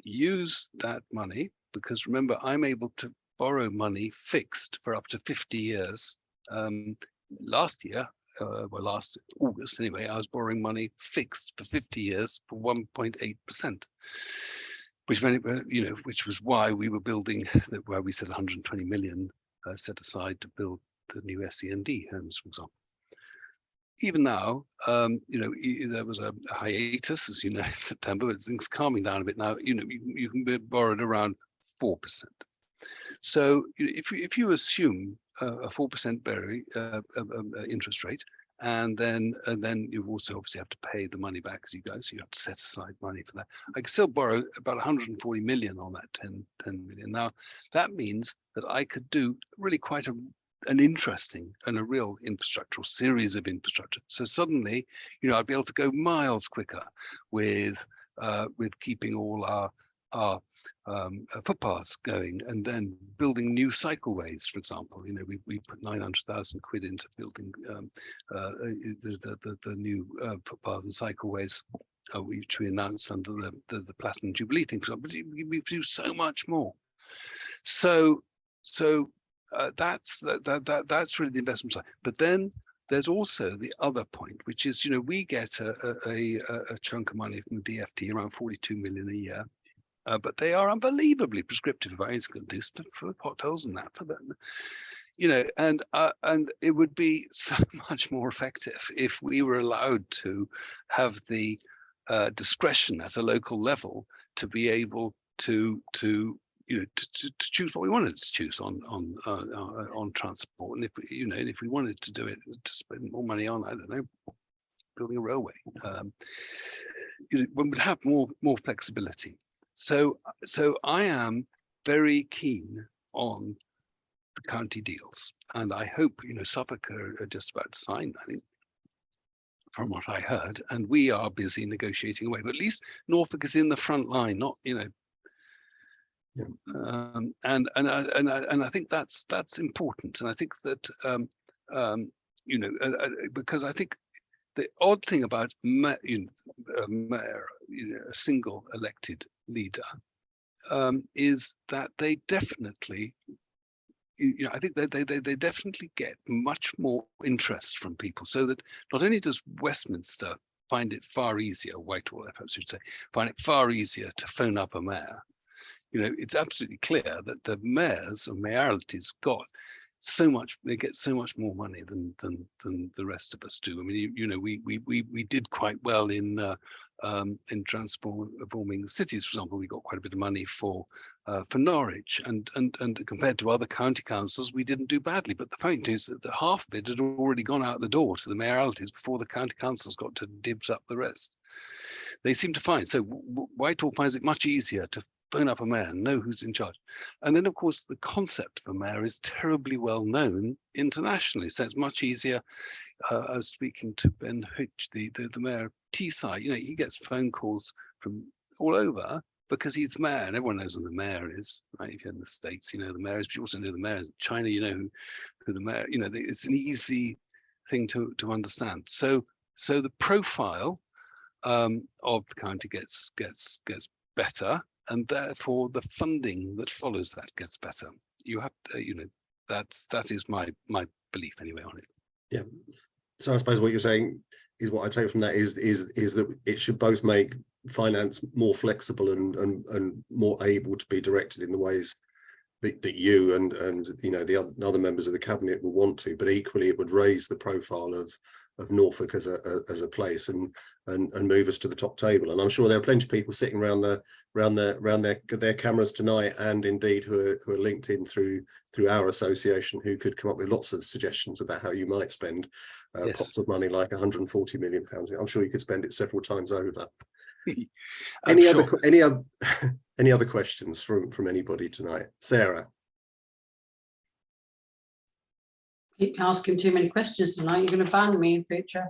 [SPEAKER 2] use that money, because remember, I'm able to borrow money fixed for up to 50 years. Last year, last August anyway, I was borrowing money fixed for 50 years for 1.8%, which meant, which was why we were building, where we said 120 million set aside to build the new SEND homes, for example. Even now, there was a hiatus, as you know, in September, but things calming down a bit now. You can be borrowed around 4%. So if you assume a 4% interest rate, and then you also obviously have to pay the money back as you go, so you have to set aside money for that. I can still borrow about 140 million on that 10 million. Now, that means that I could do really quite an interesting and a real infrastructural series of infrastructure. So suddenly, I'd be able to go miles quicker with keeping all our footpaths going, and then building new cycleways, for example. We put 900,000 quid into building the new footpaths and cycleways, which we announced under the Platinum Jubilee thing, for example. But we do so much more. So that's really the investment side. But then there's also the other point, which is, we get a chunk of money from the DFT, around 42 million a year. But they are unbelievably prescriptive about it's going to do stuff for potholes and that for them, and it would be so much more effective if we were allowed to have the discretion at a local level to be able to choose what we wanted to choose on transport, and if we wanted to do it to spend more money on, I don't know, building a railway, one would have more flexibility. So I am very keen on the county deals, and I hope Suffolk are just about to sign, I think, from what I heard, and we are busy negotiating away. But at least Norfolk is in the front line, not Yeah. And I think that's important, and I think that because I think the odd thing about a mayor, a single elected leader, is that they definitely, I think they definitely get much more interest from people. So that not only does Westminster find it far easier, Whitehall, I perhaps should say, find it far easier to phone up a mayor. It's absolutely clear that the mayors or mayoralties got they get so much more money than the rest of us do. I mean, you know, we did quite well in transforming cities. For example, we got quite a bit of money for Norwich, and compared to other county councils, we didn't do badly. But the fact is that the half of it had already gone out the door to the mayoralties before the county councils got to dibs up the rest. They seem to find, so Whitehall finds it much easier to phone up a mayor and know who's in charge. And then, of course, the concept of a mayor is terribly well known internationally. So it's much easier. I was speaking to Ben Hitch, the mayor of Teesside. You know, he gets phone calls from all over because he's the mayor, and everyone knows who the mayor is, right? If you're in the States, you know the mayor is, but you also know the mayor is in China, you know who the mayor, you know, it's an easy thing to understand. So the profile of the county gets better, and therefore the funding that follows that gets better. You have to, you know, that is my belief anyway on it.
[SPEAKER 1] Yeah. So I suppose what you're saying is, what I take from that is that it should both make finance more flexible and more able to be directed in the ways that you and you know the other members of the cabinet will want to, but equally it would raise the profile of Norfolk as a place and move us to the top table. And I'm sure there are plenty of people sitting around their cameras tonight, and indeed who are linked in through our association, who could come up with lots of suggestions about how you might spend
[SPEAKER 2] Yes.
[SPEAKER 1] pots of money like £140 million. I'm sure you could spend it several times over.
[SPEAKER 2] Any
[SPEAKER 1] other questions from anybody tonight? Sarah?
[SPEAKER 4] Keep asking too many questions tonight, you're going to ban me in future.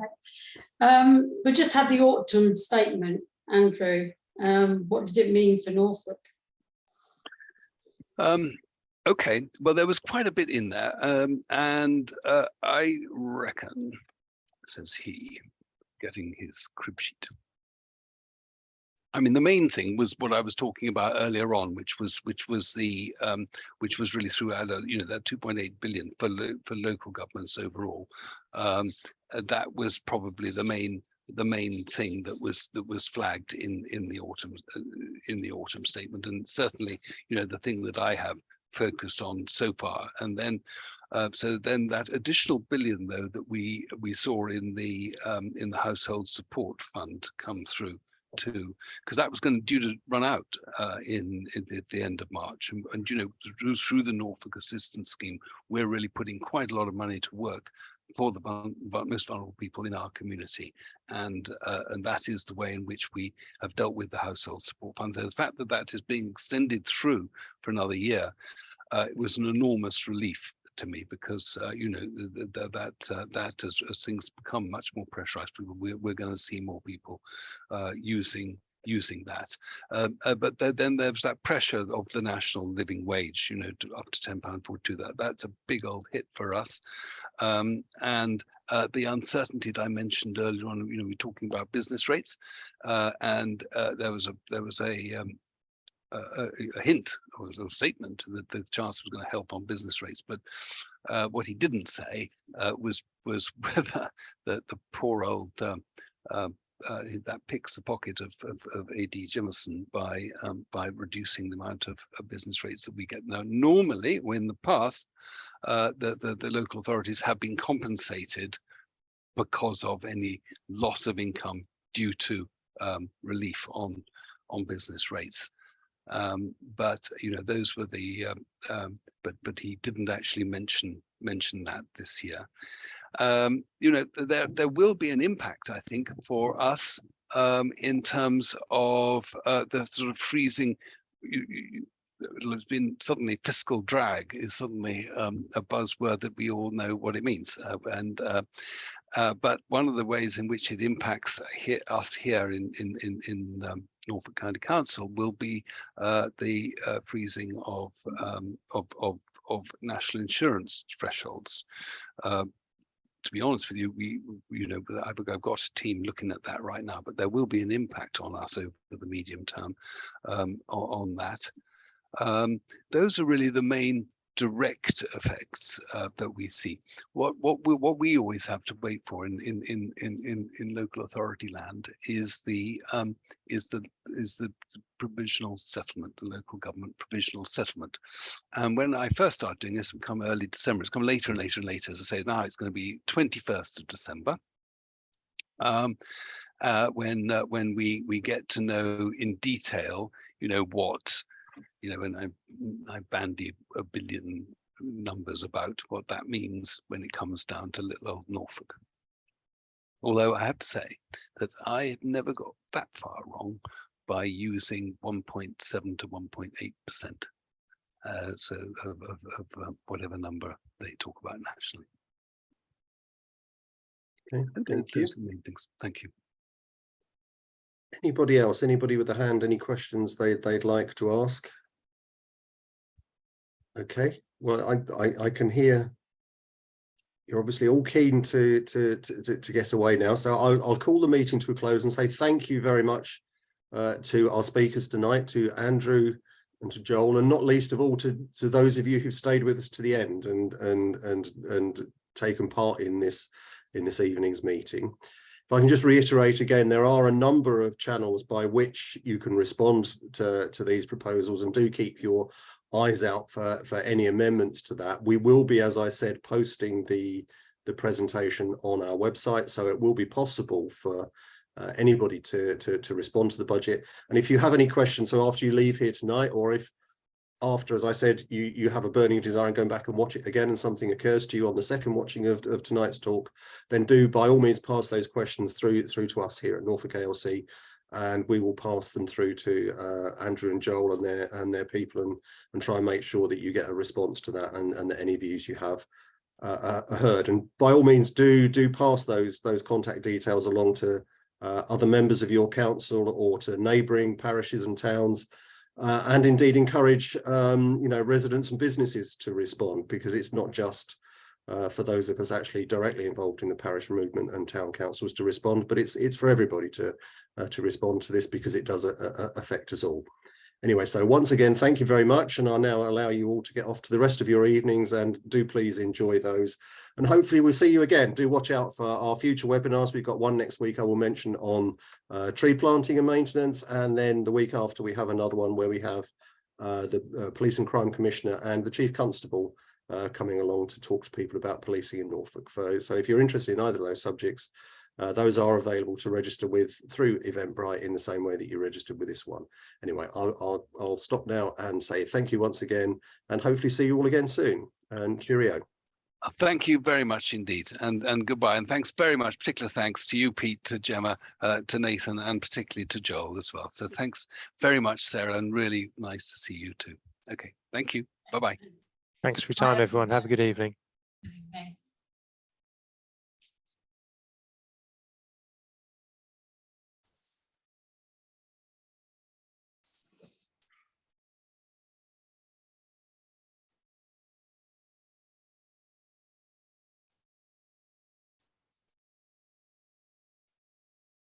[SPEAKER 4] We just had the autumn statement, Andrew. What did it mean for Norfolk?
[SPEAKER 2] Okay, well, there was quite a bit in there, and I reckon, says he, getting his crib sheet. I mean, the main thing was what I was talking about earlier on, which was really throughout, you know, that 2.8 billion for local governments overall. That was probably the main thing that was flagged in the autumn statement, and certainly, you know, the thing that I have focused on so far. And then so then that additional billion though that we saw in the household support fund come through too, because that was due to run out at the end of March, and you know, through the Norfolk Assistance Scheme, we're really putting quite a lot of money to work for the most vulnerable people in our community, and that is the way in which we have dealt with the household support fund. So the fact that that is being extended through for another year, it was an enormous relief to me, because you know, that as things become much more pressurized, we're going to see more people using that, but then there's that pressure of the national living wage, you know, up to £10.42. That's a big old hit for us, and the uncertainty that I mentioned earlier on, you know, we're talking about business rates, and there was a hint or a statement that the Chancellor was going to help on business rates, but what he didn't say was whether the poor old that picks the pocket of AD Jamieson by reducing the amount of business rates that we get now. Normally, in the past, the local authorities have been compensated because of any loss of income due to relief on business rates. But you know, those were the but he didn't actually mention that this year. You know, there will be an impact, I think, for us in terms of the sort of freezing. There's been suddenly fiscal drag is suddenly a buzzword that we all know what it means, but one of the ways in which it impacts us here in Norfolk County Council will be the freezing of national insurance thresholds. To be honest with you, you know, I've got a team looking at that right now, but there will be an impact on us over the medium term on that. Those are really the main direct effects that we see. What we always have to wait for in local authority land is the provisional settlement, the local government provisional settlement. And when I first started doing this, it come early December. It's come later and later and later. As I say, now it's going to be 21st of December. When we get to know in detail, what, and I bandy a billion numbers about what that means when it comes down to little old Norfolk. Although I have to say that I had never got that far wrong by using 1.7 to 1.8%. So of whatever number they talk about nationally.
[SPEAKER 1] Okay, thank you.
[SPEAKER 2] Those are the main things. Thank you.
[SPEAKER 1] Anybody else? Anybody with a hand? Any questions they'd like to ask? Okay. Well, I can hear you're obviously all keen to get away now. So I'll call the meeting to a close and say thank you very much to our speakers tonight, to Andrew and to Joel, and not least of all to those of you who've stayed with us to the end and taken part in this evening's meeting. If I can just reiterate again, there are a number of channels by which you can respond to these proposals, and do keep your eyes out for any amendments to that. We will be, as I said, posting the presentation on our website, so it will be possible for anybody to respond to the budget. And if you have any questions, so after you leave here tonight, or if after, as I said, you have a burning desire and going back and watch it again and something occurs to you on the second watching of tonight's talk, then do by all means pass those questions through to us here at Norfolk ALC, and we will pass them through to Andrew and Joel and their people, and try and make sure that you get a response to that, and that any views you have are heard. And by all means do pass those contact details along to other members of your council or to neighbouring parishes and towns. And indeed encourage residents and businesses to respond, because it's not just for those of us actually directly involved in the parish movement and town councils to respond, but it's for everybody to respond to this, because it does affect us all. Anyway, so once again, thank you very much, and I'll now allow you all to get off to the rest of your evenings, and do please enjoy those. And hopefully we'll see you again. Do watch out for our future webinars. We've got one next week I will mention on tree planting and maintenance, and then the week after we have another one where we have the Police and Crime Commissioner and the Chief Constable coming along to talk to people about policing in Norfolk. So if you're interested in either of those subjects, those are available to register with through Eventbrite in the same way that you registered with this one. Anyway, I'll stop now and say thank you once again, and hopefully see you all again soon, and cheerio.
[SPEAKER 2] Thank you very much indeed, and goodbye, and thanks very much. Particular thanks to you, Pete, to Gemma, to Nathan, and particularly to Joel as well. So thanks very much, Sarah, and really nice to see you too. Okay, thank you. Bye-bye.
[SPEAKER 3] Thanks for your time, everyone. Have a good evening.
[SPEAKER 4] Okay.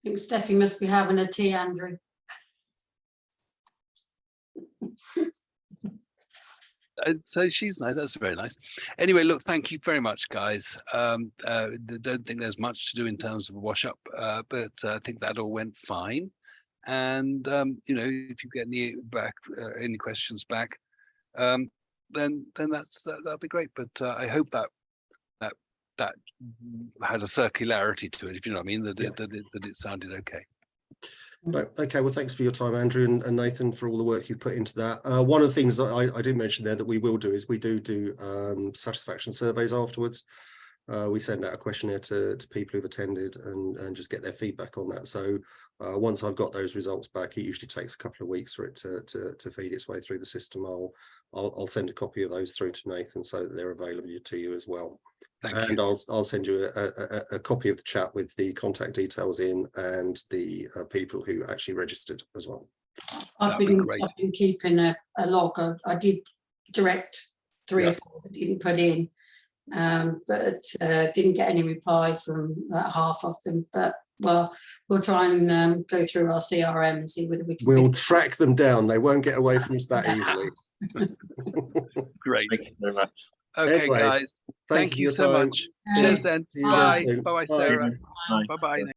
[SPEAKER 4] I think Steffi must be having a tea, Andrew.
[SPEAKER 2] So she's nice. That's very nice. Anyway, look, thank you very much, guys. Don't think there's much to do in terms of a wash up, but I think that all went fine. And if you get any questions back, then that'll be great. But I hope that had a circularity to it, if you know what I mean, that it sounded okay.
[SPEAKER 1] No, okay, well, thanks for your time, Andrew, and Nathan, for all the work you've put into that. One of the things that I did mention there that we will do is we do satisfaction surveys afterwards. We send out a questionnaire to people who've attended and just get their feedback on that. So once I've got those results back, it usually takes a couple of weeks for it to feed its way through the system. I'll send a copy of those through to Nathan so that they're available to you as well. Thank you. I'll send you a copy of the chat with the contact details in, and the people who actually registered as well.
[SPEAKER 4] I've been keeping a log. I did direct 3 or 4 that didn't put in, but didn't get any reply from half of them. But well, we'll try and go through our CRM and see whether we can.
[SPEAKER 1] We'll track them down. They won't get away from us that easily.
[SPEAKER 2] Great.
[SPEAKER 6] Thank you very much.
[SPEAKER 2] Okay,
[SPEAKER 1] Anyway,
[SPEAKER 2] guys. Thank
[SPEAKER 1] for
[SPEAKER 2] you
[SPEAKER 1] your
[SPEAKER 2] so
[SPEAKER 1] time.
[SPEAKER 2] much. Cheers then.
[SPEAKER 1] See you again
[SPEAKER 2] Bye.
[SPEAKER 1] soon.
[SPEAKER 2] Bye,
[SPEAKER 1] Bye.
[SPEAKER 2] Sarah.
[SPEAKER 6] Bye.
[SPEAKER 2] Bye bye.